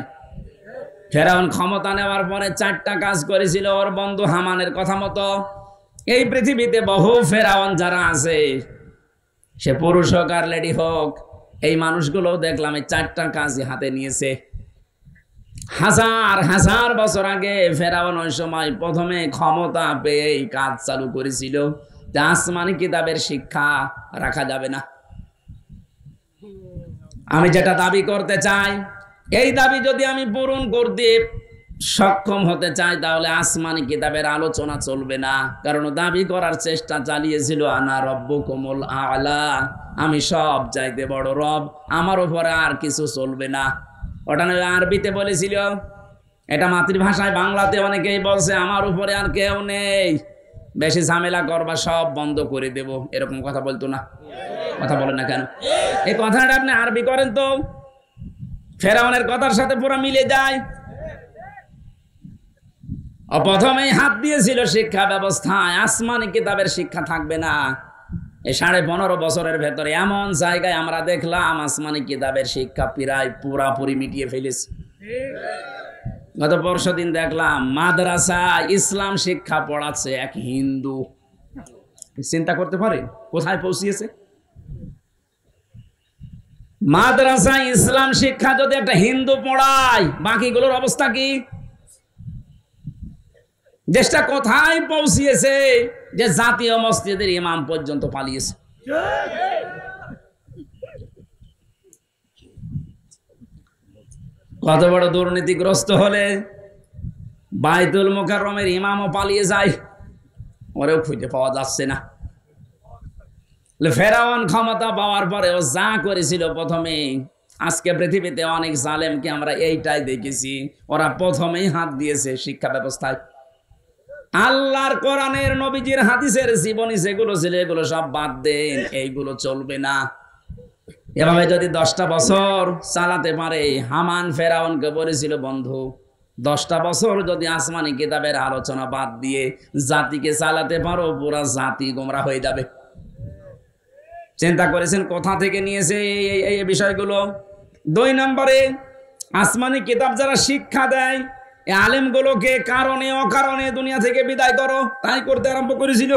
[SPEAKER 1] ফেরাউন ক্ষমতা নেওয়ার পরে 4টা কাজ করেছিল ওর বন্ধু হামানের কথা মতো। এই পৃথিবীতে বহু ফেরাউন যারা আছে, সে পুরুষ হোক আর লেডি হোক, এই মানুষগুলো দেখলাম এই 4টা কাজই হাতে নিয়েছে। হাজার হাজার বছর আগে ফেরাউন ওই সময় প্রথমে ক্ষমতা পেয়ে এই কাজ চালু করেছিল যে আসমানি কিতাবের শিক্ষা রাখা যাবে না। আমি যেটা দাবি করতে চাই, এই দাবি যদি আমি পূরণ করতে সক্ষম হতে চাই, তাহলে আসমানি কিতাবের আলোচনা চলবে না। কারণ দাবি করার চেষ্টা চালিয়েছিল আনা রব্বুকুমুল আ'লা, আমি সব চাইতে বড় রব, আমার উপরে আর কিছু চলবে না। ওটা নয় আরবিতে বলেছিল, এটা মাতৃভাষায় বাংলাতে অনেকেই বলছে আমার উপরে আর কেউ নেই, বেশি ঝামেলা করবা সব বন্ধ করে দেব, এরকম কথা বলতো না? কথা বলেন না কেন? এই কথাটা আপনি আরবি করেন তো, ফেরাউনের কথার সাথে পুরো মিলে যায়। প্রথমেই হাত দিয়েছিল শিক্ষা ব্যবস্থায়, আসমানি কিতাবের শিক্ষা থাকবে না। এই 15.5 বছরের ভেতরে এমন জায়গায় আমরা দেখলাম আসমানি কিতাবের শিক্ষা প্রায় পুরাপুরি মিটিয়ে ফেলেছে। গত পরশুদিন দেখলাম মাদ্রাসা ইসলাম শিক্ষা পড়াচ্ছে এক হিন্দু। চিন্তা করতে পারে কোথায় পৌঁছিয়েছে? মাদ্রাসা ইসলাম শিক্ষা যদি একটা হিন্দু পড়ায়, বাকিগুলোর অবস্থা কি? দেশটা কোথায় পৌঁছিয়েছে যে জাতীয় মসজিদের ইমাম পর্যন্ত পালিয়েছে। কত বড় দুর্নীতিগ্রস্ত হলে বাইতুল মুকাররমের ইমামও পালিয়ে যায়, ওরেও খুঁজে পাওয়া যাচ্ছে না। ফেরাউন ক্ষমতা পাওয়ার পরে ও যা করেছিল প্রথমে, আজকে পৃথিবীতে অনেক জালেমকে আমরা এইটাই দেখেছি, ওরা প্রথমেই হাত দিয়েছে শিক্ষা ব্যবস্থায়। আল্লাহর কোরআনের নবীজির হাদিসের জীবনী যেগুলো ছিল এগুলো সব বাদ দেন, এইগুলো চলবে না। এভাবে যদি 10টা বছর চালাতে পারে, হামান ফেরাউনকে বলেছিল বন্ধু 10টা বছর যদি আসমানি কিতাবের আলোচনা বাদ দিয়ে জাতিকে চালাতে পারো, পুরা জাতি গোমরা হয়ে যাবে। চিন্তা করেছেন কোথা থেকে নিয়েছে এই বিষয়গুলো? 2 নম্বরে, আসমানি কিতাব যারা শিক্ষা দেয়, এই আলেমগুলোকে কারণে অকারণে দুনিয়া থেকে বিদায় করো, তাই করতে আরম্ভ করেছিল।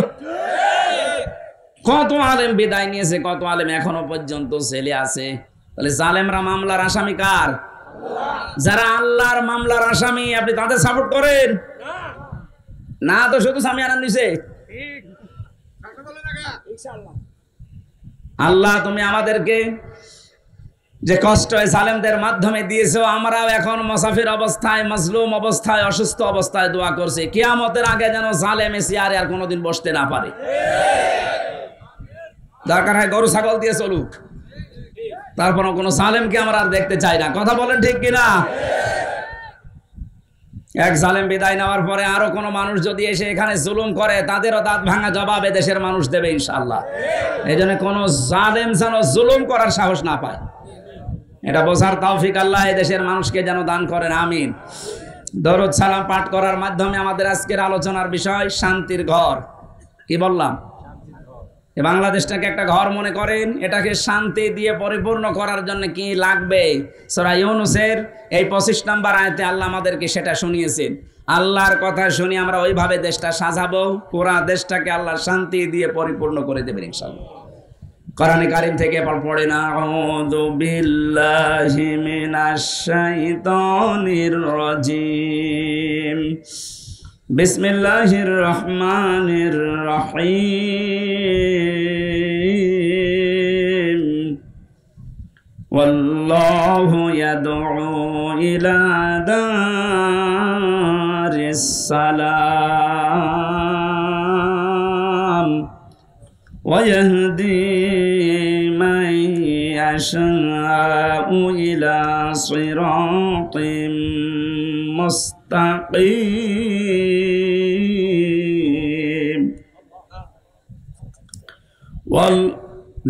[SPEAKER 1] কত আলেম বিদায় নিয়েছে, কত আলেম এখনো পর্যন্ত ছেলে আছে। তাহলে জালেমরা মামলার আসামি কার? যারা আল্লাহর মামলার আসামি, আপনি তাদের সাপোর্ট করেন না? তো শুধু স্বামী আনন্দ দিছে। আল্লাহ তুমি আমাদেরকে যে কষ্ট জালেমদের মাধ্যমে দিয়েছো, আমরাও এখন মুসাফির অবস্থায়, মাজলুম অবস্থায়, অসুস্থ অবস্থায় দোয়া করছি, কিয়ামতের আগে যেন জালেম চেয়ারে আর কোনোদিন বসতে না পারে। দরকার হয় গরু ছাগল দিয়ে চলুক, তারপর কোনো জালেমকে আমরা আর দেখতে চাই না। কথা বলেন ঠিক কিনা? এক জালেম বিদায় নেওয়ার পরে আরো কোনো মানুষ যদি এসে এখানে জুলুম করে, তাদেরও দাঁত ভাঙা জবাব দেশের মানুষ দেবে ইনশাআল্লাহ। এই জন্য কোনো জালেম যেন জুলুম করার সাহস না পায়, এটা বোঝার তৌফিক আল্লাহ দেশের মানুষকে যেন দান করেন, আমিন। দরুদ সালাম পাঠ করার মাধ্যমে আমাদের আজকের আলোচনার বিষয় শান্তির ঘর। কি বললাম? বাংলাদেশটাকে একটা ঘর মনে করেন, এটাকে শান্তি দিয়ে পরিপূর্ণ করার জন্য কি লাগবে? সূরা ইউনূসের এই 25 নম্বর আয়াতে আল্লাহ আমাদেরকে সেটা শুনিয়েছেন। আল্লাহর কথা শুনি আমরা ওইভাবে দেশটা সাজাবো, পুরা দেশটাকে আল্লাহ শান্তি দিয়ে পরিপূর্ণ করে দেবেন ইনশাআল্লাহ। কোরআনে কারীম থেকে পড়েন, আউযু বিল্লাহি মিনাশ শাইতানির রাজিম, বিসমিল্লাহির রহমানির রহিম, ওয়াল্লাহু ইয়াদউ ইলা দারিস সালাম ওয়া ইয়াহদি মান ইয়াশাউ ইলা সিরাতিম মুস্তাকিম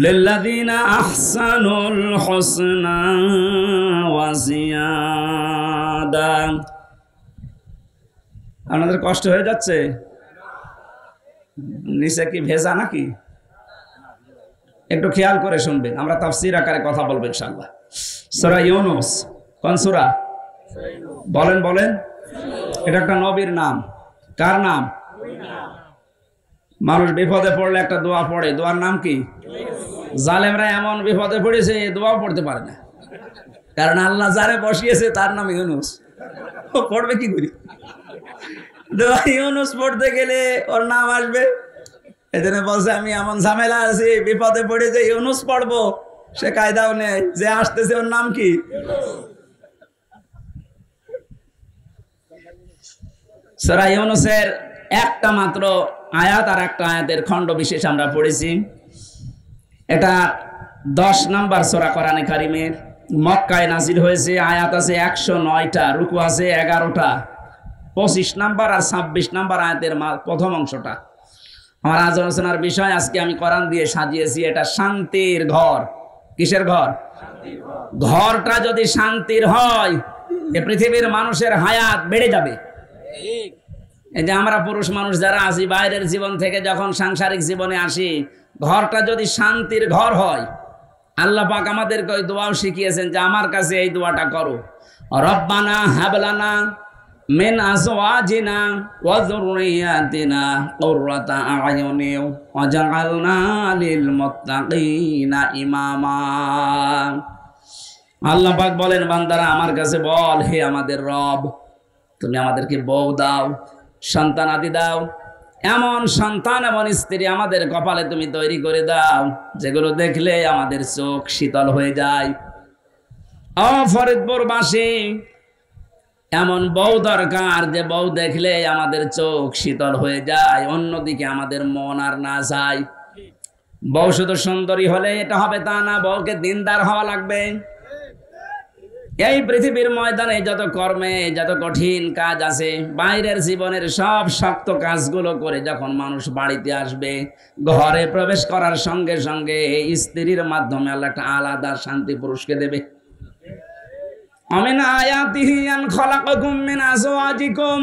[SPEAKER 1] লিল্লাযীনা আহসানুল হুসনা ওয়া জিয়াদা। আপনাদের কষ্ট হয়ে যাচ্ছে? নিচে কি ভেজা নাকি? একটু খেয়াল করে শুনবেন, আমরা তাফসীর আকারে কথা বলবো ইনশাআল্লাহ। সূরা ইউনূস কোন সূরা? বলেন বলেন। এটা একটা নবীর নাম। কার নাম? মানুষ বিপদে পড়লে একটা দোয়া পড়ে, দোয়ার নাম কি? জালেমরা এমন বিপদে পড়েছে দোয়া পড়তে পারে না, কারণ আল্লাহ যারে বসিয়েছে তার নাম ইউনূস। ও পড়বে কি করি? দোয়া ইউনূস পড়তে গেলে ওর নাম আসবে। এজন্য বলছে আমি এমন ঝামেলা আছি, বিপদে পড়ে যে ইউনূস পড়বো সে কায়দাও নেই, যে আসতেছে ওর নাম কি? সূরা ইউনূসের একটা মাত্র আয়াত আর একটা আয়াতের খণ্ড বিশেষ আমরা পড়েছি। এটা 10 নম্বর সূরা কোরআনে কারীমের, মক্কায় নাজিল হয়েছে। আয়াত আছে 109টা, রুকু আছে 11টা। 25 নম্বর আর 26 নম্বর আয়াতের প্রথম অংশটা আমার আজ আলোচনার বিষয়। আজকে আমি কোরআন দিয়ে সাজিয়েছি এটা শান্তির ঘর। কিসের ঘর? ঘরটা যদি শান্তির হয় এ পৃথিবীর মানুষের হায়াত বেড়ে যাবে। এই যে আমরা পুরুষ মানুষ যারা আছি, বাইরের জীবন থেকে যখন সাংসারিক জীবনে আসি, ঘরটা যদি শান্তির ঘর হয়, আল্লাহ পাক আমাদেরকে ওই দোয়াও শিখিয়েছেন যে আমার কাছে এই দোয়াটা করো, রব্বানা হাবলানা মিন আজওয়াজিনা ওয়া যুররিয়াতিনা কুররাতা আ'য়ুনিন ওয়াজআলনা লিল মুত্তাকিনা ইমামা। আল্লাহ পাক বলেন, বান্দারা আমার কাছে বল, হে আমাদের রব, তুমি আমাদেরকে বউ দাও, সন্তান আদি দাও, এমন সন্তান এমন স্ত্রী আমাদের কপালে তুমি তৈরি করে দাও যেগুলো দেখলে আমাদের চোখ শীতল হয়ে যায়। ফরিদপুরবাসী এমন বউ দরকার যে বউ দেখলে আমাদের চোখ শীতল হয়ে যায়, অন্যদিকে আমাদের মন আর না যায়। বউ শুধু সুন্দরী হলে এটা হবে তা না, বউকে দিনদার হওয়া লাগবে। এই পৃথিবীর ময়দানে যত কর্মে যত কঠিন কাজ আছে, বাইরের জীবনের সব শক্ত কাজগুলো করে যখন মানুষ বাড়িতে আসবে, ঘরে প্রবেশ করার সঙ্গে সঙ্গে স্ত্রীর মাধ্যমে আল্লাহ একটা আলাদা শান্তি পুরুষকে দেবে। আমিন আয়াতিহি আন খালাকাকুম মিন আজওয়াজিকুম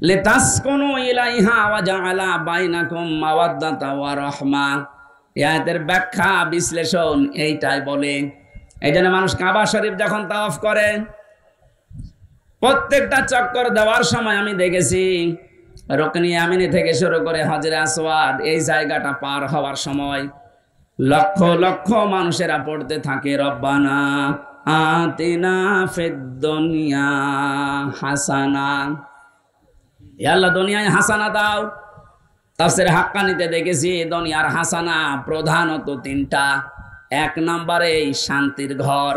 [SPEAKER 1] লিতাসকুনু ইলাইহা ওয়া জাআলা বাইনাকুম মাওয়াদ্দাতা ওয়া রাহমা। এই আয়াতের ব্যাখ্যা বিশ্লেষণ এইটাই বলে। এই জন্য মানুষ কাবা শরীফ যখন তাওয়াফ করে, প্রত্যেকটা চক্কর দেওয়ার সময় আমি দেখেছি রুকনি ইয়ামিনি থেকে শুরু করে হাজরে আসওয়াদ, এই জায়গাটা পার হওয়ার সময় লক্ষ লক্ষ মানুষেরা পড়তে থাকে, রব্বানা আতিনা ফিদ দুনিয়া হাসানা। হে আল্লাহ, দুনিয়ায় হাসানা দাও। তাফসীরে হাক্কানিতে দেখেছি দুনিয়ার হাসানা প্রধানত 3টা। 1 নম্বরে শান্তির ঘর।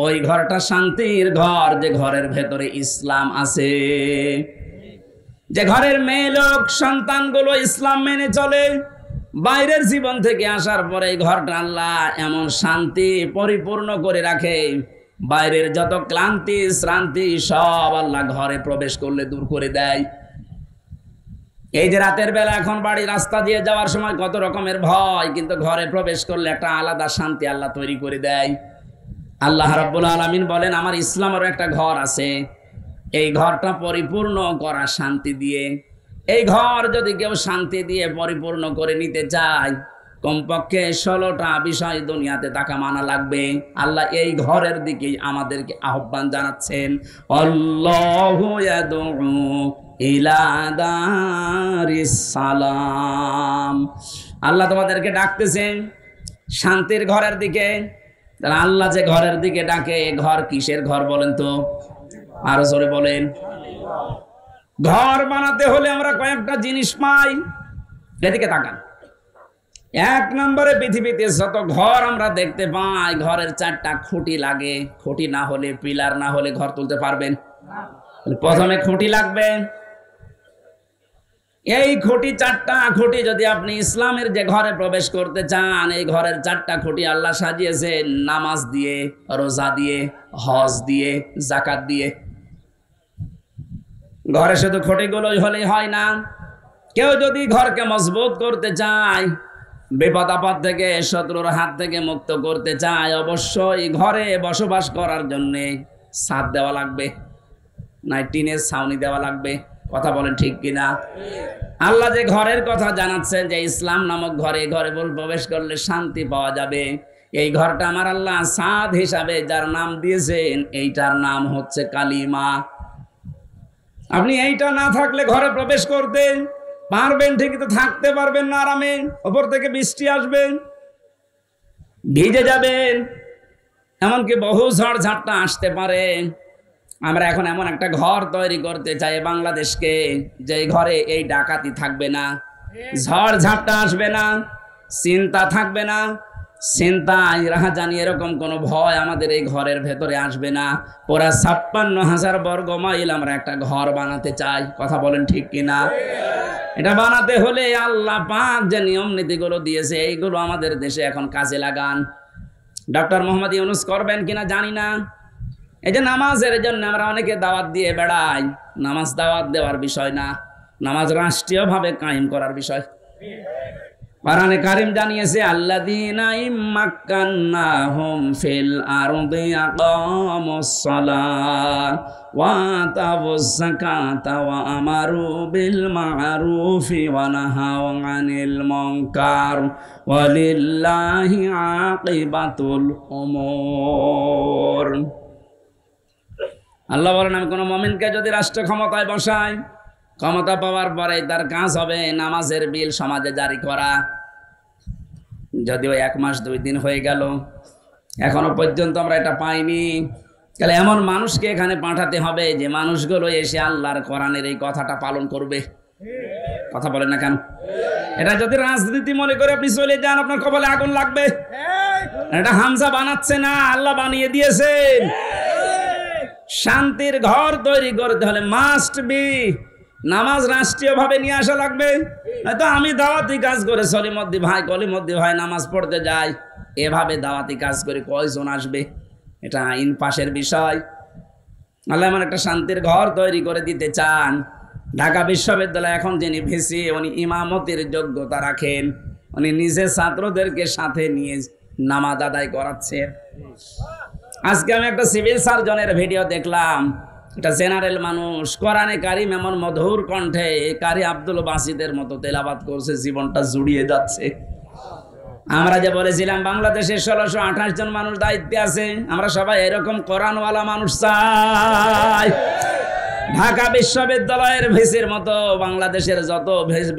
[SPEAKER 1] ওই ঘরটা শান্তির ঘর যে ঘরের ভেতরে ইসলাম আছে, যে ঘরের মেয়ে লোক সন্তানগুলো ইসলাম মেনে চলে। বাইরের জীবন থেকে আসার পরে এই ঘরটা আল্লাহ এমন শান্তি পরিপূর্ণ করে রাখে, বাইরের যত ক্লান্তি শ্রান্তি সব আল্লাহ ঘরে প্রবেশ করলে দূর করে দেয়। এই যে রাতের বেলা এখন বাড়ি রাস্তা দিয়ে যাওয়ার সময় কত রকমের ভয়, কিন্তু ঘরে প্রবেশ করলে একটা আলাদা শান্তি আল্লাহ তৈরি করে দেয়। আল্লাহ রাব্বুল আলামিন বলেন, আমার ইসলামের একটা ঘর আছে, এই ঘরটা পরিপূর্ণ করা শান্তি দিয়ে। এই ঘর যদি কেউ শান্তি দিয়ে পরিপূর্ণ করে নিতে চায়, কমপক্ষে 16টা বিষয় দুনিয়াতে তাকে মানা লাগবে। আল্লাহ এই ঘরের দিকে আমাদেরকে আহ্বান জানাচ্ছেন, আল্লাহু ইয়াদউ ইলা দারিস সালাম। আল্লাহ তোমাদেরকে ডাকতেছেন শান্তির ঘরের দিকে। তাহলে আল্লাহ যে ঘরের দিকে ডাকে, ঘর কিসের ঘর বলেন তো? আরো জোরে বলেন। ঘর বানাতে হলে আমরা কয়েকটা জিনিস পাই, এদিকে তাকান। 1 নম্বরে পৃথিবীতে যত ঘর আমরা দেখতে পাই, ঘরের 4টা খুঁটি লাগে। খুঁটি না হলে, পিলার না হলে ঘর তুলতে পারবেন? প্রথমে খুঁটি লাগবে। এই খুঁটি 4টা খুঁটি যদি আপনি ইসলামের যে ঘরে প্রবেশ করতে চান, এই ঘরের 4টা খুঁটি আল্লাহ সাজিয়েছেন নামাজ দিয়ে, রোজা দিয়ে, হজ দিয়ে, যাকাত দিয়ে। ঘরে শুধু খুঁটিগুলোই হলেই হয় না। কেউ যদি ঘরকে মজবুত করতে চায়, বিপদ আপদ থেকে, শত্রুর হাত থেকে মুক্ত করতে চায়, অবশ্যই ঘরে বসবাস করার জন্য ছাদ দেওয়া লাগবে, নাই টিনের ছাউনি দেওয়া লাগবে। কথা বলেন ঠিক কিনা? আল্লাহ যে ঘরের কথা জানাচ্ছেন যে ইসলাম নামক ঘরে, ঘরে প্রবেশ করলে শান্তি পাওয়া যাবে। এই ঘরটা আমার আল্লাহ ছাদ হিসাবে যার নাম দিয়েছেন, এইটার নাম হচ্ছে কালিমা। আপনি এইটা না থাকলে ঘরে প্রবেশ করতে পারবেন ঠিকই, তো থাকতে পারবেন না আরামে। ওপর থেকে বৃষ্টি আসবে, ভিজে যাবেন, এমনকি বহু ঝড় ঝাপটা আসতে পারে। আমরা এখন এমন একটা ঘর তৈরি করতে চাই বাংলাদেশকে, যে ঘরে এই ডাকাতি থাকবে না, ঝড় ঝাপটা আসবে না, চিন্তা থাকবে না, চিন্তা রাহাজানি এরকম কোনো ভয় আমাদের এই ঘরের ভেতরে আসবে না। পুরা 56,000 বর্গ মাইল আমরা একটা ঘর বানাতে চাই। কথা বলেন ঠিক কিনা? এটা বানাতে হলে আল্লাহ পাক যে নিয়ম নীতিগুলো দিয়েছে, এইগুলো আমাদের দেশে এখন কাজে লাগান। ডক্টর মোহাম্মদ ইউনূস করবেন কিনা জানি না। এই যে নামাজের জন্য আমরা অনেকে দাওয়াত দিয়ে বেড়াই, নামাজ দাওয়াত দেওয়ার বিষয় না, নামাজ রাষ্ট্রীয়ভাবে কায়েম করার বিষয়। কোরআনে কারীম জানিয়েছে, আল্লাযীনা ইম্মাক্কান্নাহুম ফিল আরদি আকামুস সালাত ওয়া আতাউয যাকাতা ওয়া আমারু বিল মা'রুফি ওয়া নাহাউ আনিল মুনকার ওয়া লিল্লাহি আকিবাতুল উমুর। আল্লাহ বলেন, আমি কোনো মুমিনকে যদি রাষ্ট্র ক্ষমতায় বসাই, ক্ষমতা পাওয়ার পরে তার কাজ হবে নামাজের বিল সমাজে জারি করা। যদিও 1 মাস 2 দিন হয়ে গেল, এখনো পর্যন্ত আমরা এটা পাইনি। তাহলে এমন মানুষকে এখানে পাঠাতে হবে যে মানুষগুলো এসে আল্লাহর কোরআনের এই কথাটা পালন করবে। কথা বলেন না কেন? এটা যদি রাজনীতি মনে করে আপনি চলে যান, আপনার কপালে আগুন লাগবে। এটা হামজা বানাচ্ছে না, আল্লাহ বানিয়ে দিয়েছেন। শান্তির ঘর তৈরি করতে হলে মাস্ট বি নামাজ রাষ্ট্রীয়ভাবে নিয়ে আসা লাগবে। তো আমি দাওয়াতি কাজ করে সলিমদ্দি ভাই, কলিমদ্দি ভাই নামাজ পড়তে যাই, এভাবে দাওয়াতি কাজ করে কয়জন আসবে? এটা আইন পাশের বিষয়। আল্লাহ এমন একটা শান্তির ঘর তৈরি করে দিতে চান। ঢাকা বিশ্ববিদ্যালয় এখন যিনি ভিসি, উনি ইমামতির যোগ্যতা রাখেন, উনি নিজে ছাত্রদেরকে সাথে নিয়ে নামাজ আদায় করাচ্ছেন। আজকে আমি একটা সিভিল সার্জনের ভিডিও দেখলাম, এটা জেনারেল মানুষ, কোরআনে কারীম এমন মধুর কণ্ঠে কারি আব্দুল বাসিদের মতো তেলাওয়াত করছে, জীবনটা জুড়িয়ে যাচ্ছে। আমরা যে বলেছিলাম বাংলাদেশে 1628 জন মানুষ দায়িত্বে আছে, আমরা সবাই এরকম কোরআনওয়ালা মানুষ চাই। ঢাকা বিশ্ববিদ্যালয়ের ভিসির মতো বাংলাদেশের যত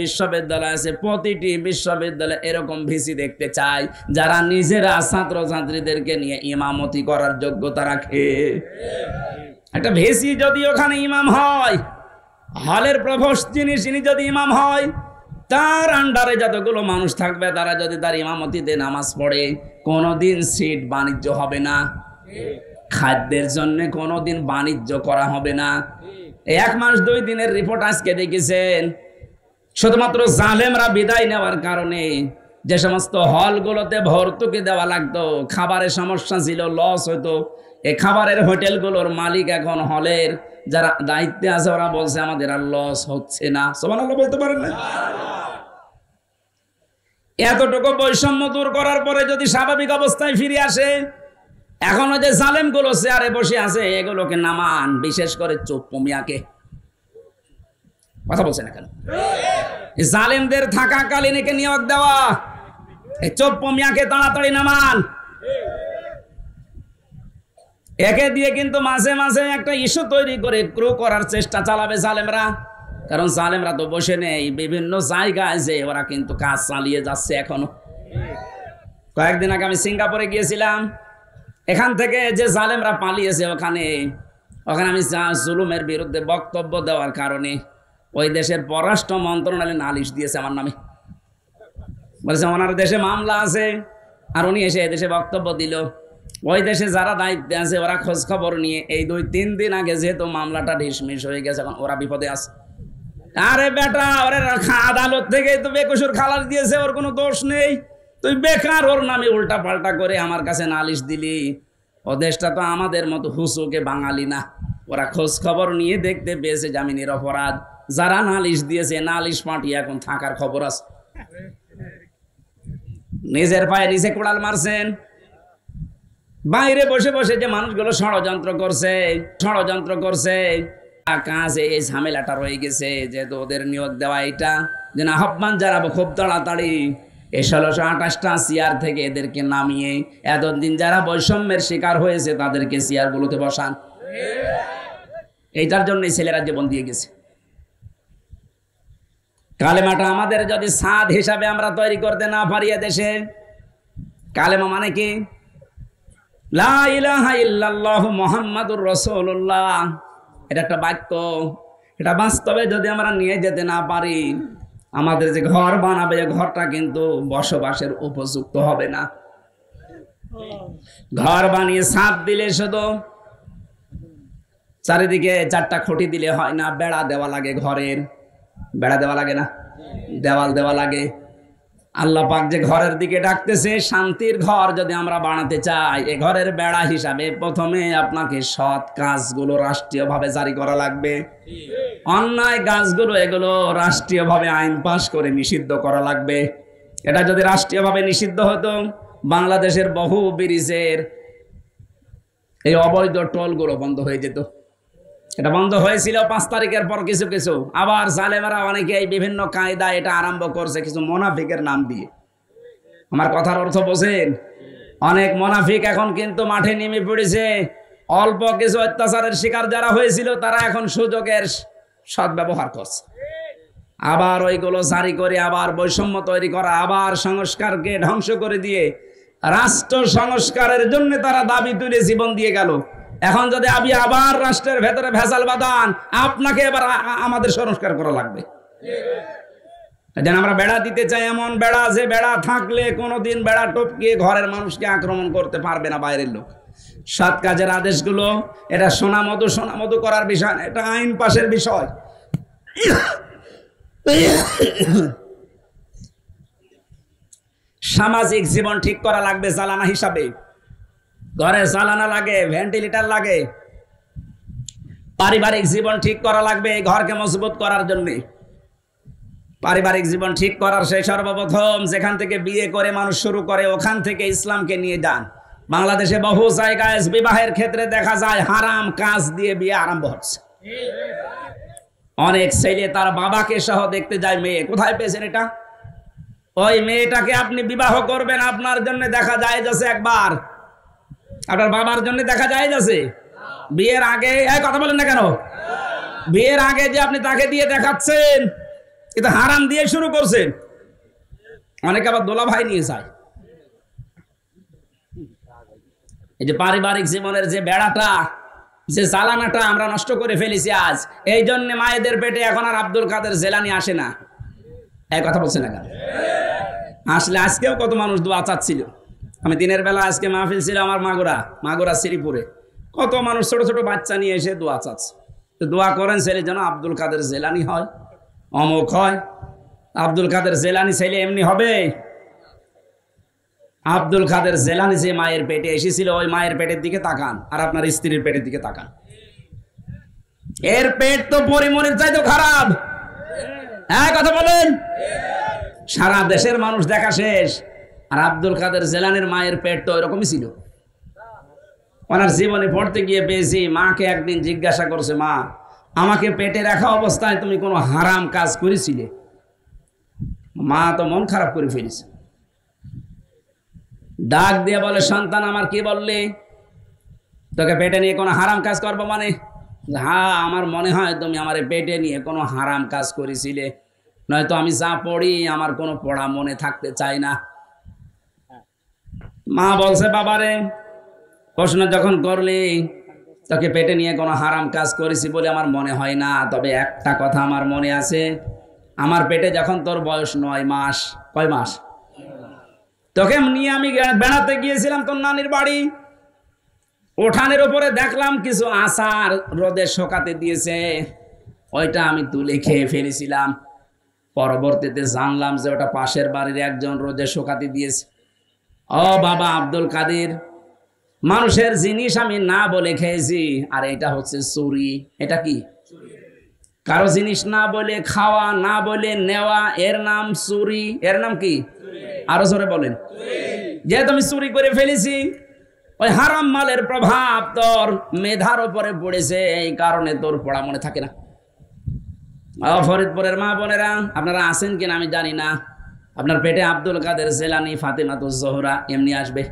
[SPEAKER 1] বিশ্ববিদ্যালয় আছে, প্রতিটি বিশ্ববিদ্যালয়ে এরকম ভিসি দেখতে চাই, যারা নিজেরা ছাত্রছাত্রীদেরকে নিয়ে ইমামতি করার যোগ্যতা রাখে। একটা ভিসি যদি ওখানে ইমাম হয়, হলের প্রভোস্ট যিনি যদি ইমাম হয়, তার আন্ডারে যতগুলো মানুষ থাকবে তারা যদি তার ইমামতিতে নামাজ পড়ে, কোনোদিন সিট বাণিজ্য হবে না। খাদ্যের জন্য কোনোদিন বাণিজ্য করা হবে না। 1 মাস 2 দিনের রিপোর্ট আজকে দেখেছেন, শুধুমাত্র জালেমরা বিদায় নেওয়ার কারণে যে সমস্ত হলগুলোতে ভর্তুকি দেওয়া লাগতো, খাবারের সমস্যা ছিল, লস হতো, এই খাবারের হোটেলগুলোর মালিক এখন হলের যারা দায়িত্বে আছে, ওরা বলছে আমাদের আর লস হচ্ছে না। সুবহানাল্লাহ বলতে পারেন না? এতটুকু বৈষম্য দূর করার পরে যদি স্বাভাবিক অবস্থায় ফিরে আসে, এখনো যে জালেমগুলো চেয়ারে বসে আছে এগুলোকে নামান, বিশেষ করে চোপ্পু মিয়াকে। কথা বলছেন না কেন? এই জালেমদের থাকাকালীন একে নিয়োগ দেওয়া, এই চোপ্পো মিয়াকে তাড়াতাড়ি নামান। একে দিয়ে কিন্তু মাঝে মাঝে একটা ইস্যু তৈরি করে ক্রু করার চেষ্টা চালাবে জালেমরা। কারণ জালেমরা তো বসে নেই, বিভিন্ন জায়গায় যে ওরা কিন্তু কাজ চালিয়ে যাচ্ছে এখনো। কয়েকদিন আগে আমি সিঙ্গাপুরে গিয়েছিলাম, এখান থেকে যে জালেমরা পালিয়েছে ওখানে আমি জুলুমের বিরুদ্ধে বক্তব্য দেওয়ার কারণে ওই দেশের পররাষ্ট্র মন্ত্রণালয় নালিশ দিয়েছে আমার নামে। বলছে ওনার দেশে মামলা আছে, আর উনি এসে এদেশে বক্তব্য দিল। ওই দেশে যারা দায়িত্বে আছে ওরা খোঁজ খবর নিয়ে এই 2-3 দিন আগে যেহেতু মামলাটা ডিসমিস হয়ে গেছে, এখন ওরা বিপদে আছে। আরে বেটা, ওরে আদালত থেকে তো বেকসুর খালাস দিয়েছে, ওর কোনো দোষ নেই, তুই বেকার ওর নামে উল্টা পাল্টা করে আমার কাছে নালিশ দিলি। ও দেশটা তো আমাদের মতো হুসুকে বাঙালি না, ওরা খোঁজ খবর নিয়ে দেখতে পেয়েছে জামিনের নিরপরাধ। যারা নালিশ দিয়েছে নালিশ পাঠিয়ে এখন থাকার খবর আছে। নিজের পায়ে নিচে কোড়াল মারছেন। বাইরে বসে বসে যে মানুষগুলো ষড়যন্ত্র করছে কাজে এই ঝামেলাটা রয়ে গেছে, যেহেতু ওদের নিয়োগ দেওয়া এটা যেন আহ্বান জানাবো খুব তাড়াতাড়ি এই 1628টা চেয়ার থেকে এদেরকে নামিয়ে এতদিন যারা বৈষম্যের শিকার হয়েছে তাদেরকে চেয়ারগুলোতে বসান। এইটার জন্য ছেলেরা জীবন দিয়ে গেছে। কালেমাটা আমাদের যদি সাদ হিসাবে আমরা তৈরি করতে না পারি দেশে, কালেমা মানে কি? লা ইলাহা ইল্লাল্লাহু মুহাম্মাদুর রাসূলুল্লাহ, এটা একটা বাক্য। এটা বাস্তবে যদি আমরা নিয়ে যেতে না পারি, আমাদের যে ঘর বানাবে ঘরটা কিন্তু বসবাসের উপযুক্ত হবে না। ঘর বানিয়ে ছাদ দিলে শুধু চারিদিকে 4টা খুঁটি দিলে হয় না, বেড়া দেওয়া লাগে। ঘরের বেড়া দেওয়া লাগে না, দেওয়াল দেওয়া লাগে। আল্লাহ পাক যে ঘরের দিকে ডাকতেছে, শান্তির ঘর যদি আমরা বানাতে চাই, এ ঘরের বেড়া হিসাবে প্রথমে আপনাকে সৎ কাজগুলো রাষ্ট্রীয়ভাবে জারি করা লাগবে। অন্যায় কাজগুলো এগুলো রাষ্ট্রীয়ভাবে আইন পাশ করে নিষিদ্ধ করা লাগবে। এটা যদি রাষ্ট্রীয়ভাবে নিষিদ্ধ হতো, বাংলাদেশের বহু ব্রিজের এই অবৈধ টোলগুলো বন্ধ হয়ে যেত। এটা বন্ধ হয়েছিল 5 তারিখের পর কিছু কিছু, আবার জালেমারা অনেকে এই বিভিন্ন কায়দা এটা আরম্ভ করছে কিছু মোনাফিকের নাম দিয়ে। আমার কথার অর্থ বোঝেন? অনেক মোনাফিক এখন কিন্তু মাঠে নেমে পড়েছে। অল্প কিছু অত্যাচারের শিকার যারা হয়েছিল তারা এখন সুযোগের সদ্ব্যবহার করছে, আবার ওইগুলো জারি করে আবার বৈষম্য তৈরি করা, আবার সংস্কারকে ধ্বংস করে দিয়ে রাষ্ট্র সংস্কারের জন্য তারা দাবি তুলে জীবন দিয়ে গেল। এখন যদি আপনি আবার রাষ্ট্রের ভেতরে ভেজাল বাঁধান, আপনাকে এবার আমাদের সংস্কার করা লাগবে। যেন আমরা বেড়া দিতে চাই, এমন বেড়া যে বেড়া থাকলে কোনোদিন বেড়া টপকিয়ে ঘরের মানুষকে আক্রমণ করতে পারবে না বাইরের লোক। সৎ কাজের আদেশগুলো এটা সোনা মধু করার বিষয় না, এটা আইন পাশের বিষয়। সামাজিক জীবন ঠিক করা লাগবে জ্বালানা হিসাবে। ঘরে জ্বালানা লাগে, ভেন্টিলেটর লাগে। পারিবারিক জীবন ঠিক করা লাগবে এই ঘরকে মজবুত করার জন্য। পারিবারিক জীবন ঠিক করার সেই সর্বপ্রথম যেখান থেকে বিয়ে করে মানুষ শুরু করে, ওখান থেকে ইসলামকে নিয়ে যান। বাংলাদেশে বহু জায়গায় বিবাহের ক্ষেত্রে দেখা যায় হারাম কাজ দিয়ে বিয়ে আরম্ভ হচ্ছে। অনেক ছেলে তার বাবাকে সহ দেখতে যায় মেয়ে। কোথায় পেয়েছেন এটা? ওই মেয়েটাকে আপনি বিবাহ করবেন, আপনার জন্য দেখা যায় যাচ্ছে একবার, আপনার বাবার জন্য দেখা যায় যাচ্ছে বিয়ের আগে। কথা বলেন না কেন? বিয়ের আগে যে আপনি তাকে দিয়ে দেখাচ্ছেন, এটা হারাম দিয়ে শুরু করছেন। অনেকে আবার দোলা ভাই নিয়ে যায়। এই যে পারিবারিক জীবনের যে বেড়াটা, যে জ্বালানাটা আমরা নষ্ট করে ফেলেছি আজ, এই জন্য মায়েদের পেটে এখন আর আব্দুল কাদের জেলানি আসে না। এই কথা বলছে না কেন? আসলে আজকেও কত মানুষ দোয়া চাচ্ছিল। আমি দিনের বেলা আজকে মাহফিল ছিল আমার মাগুরা শ্রীপুরে, কত মানুষ ছোট ছোট বাচ্চা নিয়ে এসে দোয়া চাচ্ছে। তো দোয়া করেন ছেলে যেন আব্দুল কাদের জেলানি হয়, অমুক হয়। আব্দুল কাদের জেলানি ছেলে এমনি হবে? আব্দুল কাদের জেলানি যে মায়ের পেটে এসেছিল, ওই মায়ের পেটের দিকে তাকান আর আপনার স্ত্রীর পেটের দিকে তাকান। এর পেট তো পরিমনির চাইতে খারাপ। হ্যাঁ কথা বলেন। সারা দেশের মানুষ দেখা শেষ, আর আব্দুল কাদের জেলানির মায়ের পেট তো ওইরকমই ছিল। ওনার জীবনে পড়তে গিয়ে পেয়েছি, মাকে একদিন জিজ্ঞাসা করছে, মা আমাকে পেটে রাখা অবস্থায় তুমি কোনো হারাম কাজ করেছিলে? মা তো মন খারাপ করে ফেলেছে, ডাক দিয়ে বলে, সন্তান আমার কি বললে? তোকে পেটে নিয়ে কোনো হারাম কাজ করবো মানে? হ্যাঁ, আমার মনে হয় তুমি আমার পেটে নিয়ে কোনো হারাম কাজ করেছিলে, নয়তো আমি যা পড়ি আমার কোনো পড়া মনে থাকতে চাই না। মা বলছে, বাবারে প্রশ্ন যখন করলি তোকে পেটে নিয়ে কোনো হারাম কাজ করেছি বলে আমার মনে হয় না, তবে একটা কথা আমার মনে আছে, আমার পেটে যখন তোর বয়স 9 মাস, কয় মাস, তোকে নিয়ে আমি বেড়াতে গিয়েছিলাম তোর নানির বাড়ি। উঠানের উপরে দেখলাম কিছু আচার রোদে শুকাতে দিয়েছে, ওইটা আমি তুলে খেয়ে ফেলেছিলাম। পরবর্তীতে জানলাম যে ওটা পাশের বাড়ির একজন রোদে শুকাতে দিয়েছে। ও বাবা আব্দুল কাদের, মানুষের জিনিস আমি না বলে খেয়েছি, আর এটা হচ্ছে চুরি। এটা কি? কারো জিনিস না বলে খাওয়া, না বলে নেওয়া, এর নাম চুরি। এর নাম কি? আরো জোরে বলেন। যেহেতু আমি চুরি করে ফেলেছি, ওই হারাম মালের প্রভাব তোর মেধার উপরে পড়েছে, এই কারণে তোর পড়া মনে থাকে না। ফরিদপুরের মা বোনেরা, আপনারা আছেন কিনা আমি জানি না, আপনার পেটে আব্দুল কাদের জেলানি, ফাতেমাতুজ জোহরা এমনি আসবে।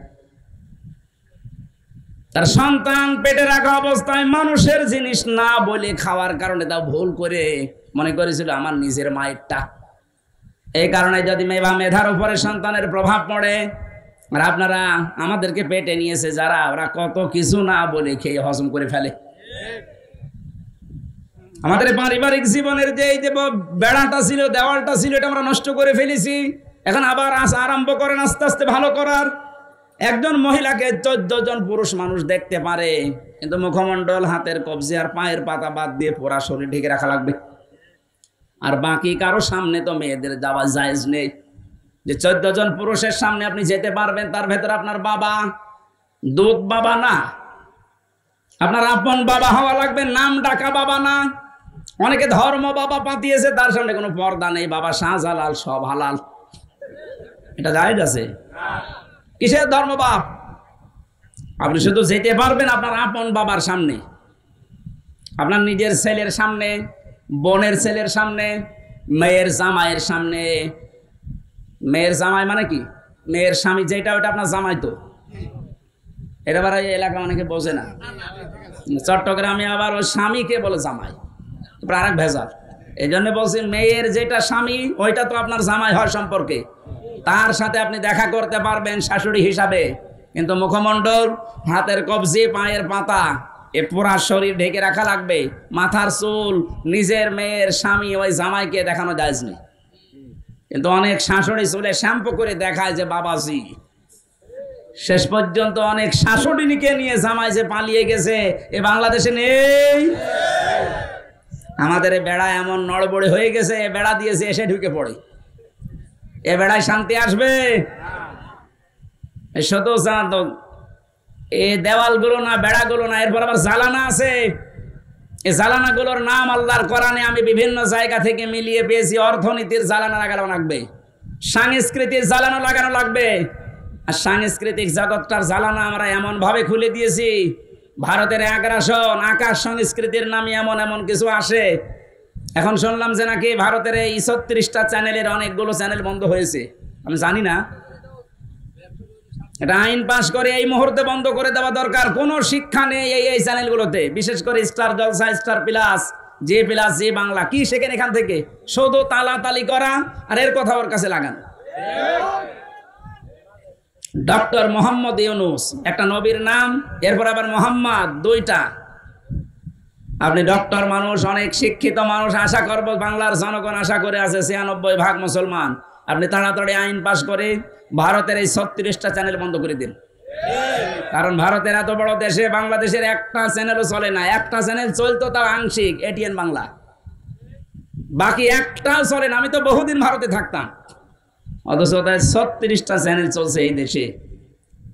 [SPEAKER 1] তার সন্তান পেটে রাখা অবস্থায় মানুষের জিনিস না বলে খাওয়ার কারণে তাও ভুল করে মনে করেছিল আমার নিজের মায়েরটা। এই কারণে যদি মেধার উপরে সন্তানের প্রভাব পড়ে, আর আপনারা আমাদেরকে পেটে নিয়েছে যারা, ওরা কত কিছু না বলে খেয়ে হজম করে ফেলে। আমাদের পারিবারিক জীবনের যে এই যে বেড়াটা ছিল, দেওয়ালটা ছিল, এটা আমরা নষ্ট করে ফেলেছি। এখন আবার আরম্ভ করেন আস্তে আস্তে ভালো করার। একজন মহিলাকে 14 জন পুরুষ মানুষ দেখতে পারে, কিন্তু মুখমণ্ডল, হাতের কবজি আর পায়ের পাতা বাদ দিয়ে পুরা শরীর ঢেকে রাখা লাগবে। আর বাকি কারো সামনে তো মেয়েদের যাওয়া জায়েজ নেই। যে 14 জন পুরুষের সামনে আপনি যেতে পারবেন, তার ভেতরে আপনার বাবা, দুধ বাবা না, আপনার আপন বাবা হওয়া লাগবে, নাম ডাকা বাবা না। অনেকে ধর্ম বাবা পাতিয়েছে, তার সামনে কোনো পর্দা নেই, বাবা শাহজালাল, সব হালাল। এটা জায়েজ আছে? কিসের ধর্ম বাপ? আপনি শুধু যেতে পারবেন আপনার আপন বাবার সামনে, আপনার নিজের ছেলের সামনে, বোনের ছেলের সামনে, মেয়ের জামাইয়ের সামনে। মেয়ের জামাই মানে কি? মেয়ের স্বামী যেটা, ওটা আপনার জামাই তো। এটা আবার এই এলাকা অনেকে বোঝে না। চট্টগ্রামে আবার ওই স্বামীকে বলে জামাই, আরেক ভেজাল। এই জন্য বলছি, মেয়ের যেটা স্বামী ওইটা তো আপনার জামাই হয় সম্পর্কে, তার সাথে আপনি দেখা করতে পারবেন শাশুড়ি হিসাবে, কিন্তু মুখমণ্ডল, হাতের কবজি, পায়ের পাতা, এ পুরা শরীর ঢেকে রাখা লাগবে। মাথার চুল নিজের মেয়ের স্বামী ওই জামাইকে দেখানো যায় না। কিন্তু অনেক শাশুড়ি চুলে শ্যাম্পু করে দেখায় যে বাবাজি। শেষ পর্যন্ত অনেক শাশুড়িকে নিয়ে জামাই যে পালিয়ে গেছে, এ বাংলাদেশে নেই। আমাদের বেড়া এমন নড়বড়ে হয়ে গেছে, বেড়া দিয়েছে এসে ঢুকে পড়ে। এ বেড়ায় শান্তি আসবে? শুধু এই দেওয়ালগুলো না, বেড়াগুলো না, এরপর আবার জ্বালানা আছে। এই জ্বালানাগুলোর নাম আল্লাহর কোরআনে আমি বিভিন্ন জায়গা থেকে মিলিয়ে পেয়েছি। অর্থনীতির জ্বালানা লাগানো লাগবে, সাংস্কৃতিক জ্বালানো লাগানো লাগবে। আর সাংস্কৃতিক জগৎটার জ্বালানা আমরা এমন ভাবে খুলে দিয়েছি, ভারতের আগ্রাসন, আকাশ সংস্কৃতির নামে এমন এমন কিছু আসে। এখন শুনলাম যে নাকি ভারতের এই 36টা চ্যানেলের অনেকগুলো চ্যানেল বন্ধ হয়েছে। আমি জানি না, এটা আইন পাস করে এই মুহূর্তে বন্ধ করে দেওয়া দরকার। কোনো শিক্ষা নেই এই চ্যানেলগুলোতে, বিশেষ করে Star Jalsha, Star Plus, Zee Plus, Zee Bangla. কি শেখেন এখান থেকে? শুধু তালাতালি করা আর এর কথা ওর কাছে লাগান। ডক্টর মোহাম্মদ ইউনূস একটা নবীর নাম, এরপর আবার মোহাম্মদ, দুইটা। আপনি ডক্টর মানুষ, অনেক শিক্ষিত মানুষ, আশা করব বাংলার জনগণ আশা করে আছে 96% মুসলমান। আপনি তাড়াতাড়ি আইন পাস করে ভারতের এই 36টা চ্যানেল বন্ধ করে দিন। কারণ ভারতের এত বড় দেশে বাংলাদেশের একটা চ্যানেলও চলে না। একটা চ্যানেল চলতো তাও আংশিক, এটিএন বাংলা, বাকি একটাও চলে না। আমি তো বহুদিন ভারতে থাকতাম, অথচ 36টা চ্যানেল চলছে এই দেশে।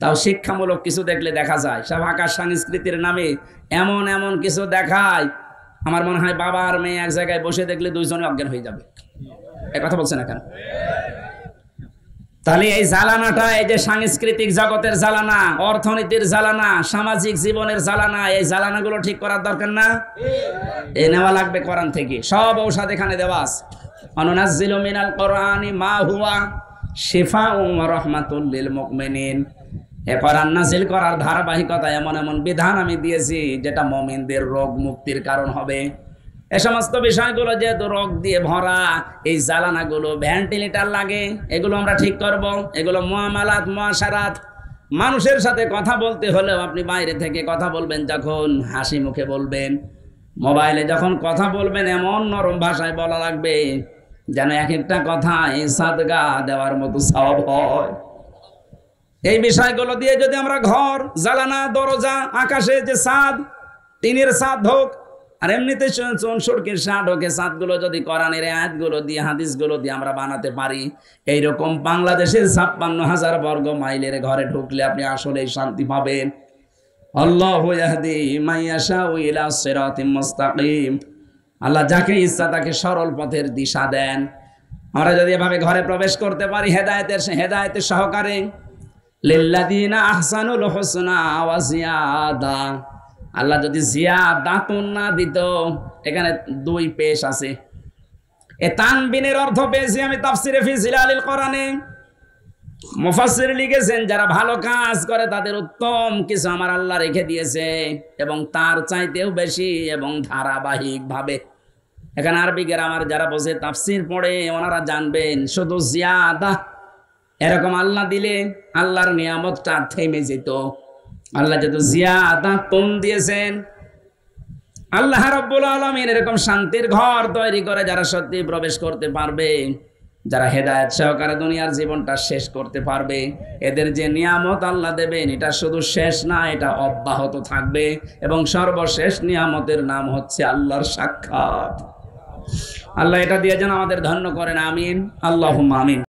[SPEAKER 1] তাও শিক্ষামূলক কিছু দেখলে দেখা যায়, সব আকাশ সংস্কৃতির নামে এমন এমন কিছু দেখায়। আমার মনে হয় বাবা আর মেয়ে এক জায়গায় বসে দেখলে দুইজনে অজ্ঞান হয়ে যাবে। এই কথা বলছে না কেন? তাহলে এই জ্বালানাটা, এই যে সাংস্কৃতিক জগতের জ্বালানা, অর্থনীতির জ্বালানা, সামাজিক জীবনের জ্বালানা, এই জ্বালানাগুলো ঠিক করার দরকার না? এ নেওয়া লাগবে কোরআন থেকে। সব ঔষধ এখানে দেওয়া আছে। অনুনাজ্জিলু মিনাল কোরআনি মা হুয়া শিফাউন ওয়া রাহমাতুল লিল মুমিনিন। এ কোরআন নাযিল করার ধারাবাহিকতা এমন এমন বিধান আমি দিয়েছি যেটা মুমিনদের রোগ মুক্তির কারণ হবে। এ সমস্ত বিষয়গুলো যেহেতু রোগ দিয়ে ভরা, এই জ্বালানাগুলো ভেন্টিলেটর লাগে, এগুলো আমরা ঠিক করব। এগুলো মুআমালাত, মুআশারাত, মানুষের সাথে কথা বলতে হলেও আপনি বাইরে থেকে কথা বলবেন, যখন হাসি মুখে বলবেন। মোবাইলে যখন কথা বলবেন এমন নরম ভাষায় বলা লাগবে যেন এক একটা কথা সাদগা দেওয়ার মতো সওয়াব হয়। এই বিষয়গুলো দিয়ে যদি আমরা ঘর, জ্বালানা, দরজা, আকাশে যে ছাদ, টিনের ছাদ হোক, আর এমনিতে চুনসুরকির ছাদ হোক, ছাদগুলো যদি কোরআনের আয়াতগুলো দিয়ে, হাদিসগুলো দিয়ে আমরা বানাতে পারি, এইরকম বাংলাদেশের 56,000 বর্গ মাইলের ঘরে ঢুকলে আপনি আসলেই শান্তি পাবেন। আল্লাহু ইয়াহদি মান ইয়াশাউ ইলা সিরাতিম মুস্তাকিম। আল্লাহ যাকে ইচ্ছা তাকে সরল পথের দিশা দেন। আমরা যদি এভাবে ঘরে প্রবেশ করতে পারি হেদায়েতের সহকারে, লিল্লাযিনা আহসানুল হুসনা ওয়া জিয়াদা। আল্লাহ যদি জিয়াদাতুন না দিত, এখানে 2 পেশ আছে। এ তানবিনের অর্থ পেয়েছি আমি তাফসিরে ফি জিলালিল কোরআনে। মুফাসসির লিখেছেন যারা ভালো কাজ করে তাদের উত্তম কিছু আমার আল্লাহ রেখে দিয়েছে, এবং তার চাইতেও বেশি এবং ধারাবাহিক ভাবে। এখানে আরবি গ্রামার যারা বোঝে, তাফসির পড়ে, ওনারা জানবেন শুধু জিয়াদা এরকম আল্লাহ দিলে আল্লাহর নিয়ামতটা থেমে যেত। আল্লাহ যেহেতু জিয়াদা তুম দিয়েছেন, আল্লাহ রাব্বুল আলামিন এরকম শান্তির ঘর তৈরি করে যারা সত্যি প্রবেশ করতে পারবে, যারা হেদায়েত সহকারে দুনিয়ার জীবনটা শেষ করতে পারবে, এদের যে নিয়ামত আল্লাহ দেবেন এটা শুধু শেষ না, এটা অব্যাহত থাকবে। এবং সর্বশেষ নিয়ামতের নাম হচ্ছে আল্লাহর সাক্ষাৎ। আল্লাহ এটা দিয়ে যেন আমাদের ধন্য করেন, আমিন, আল্লাহুম্মা আমিন।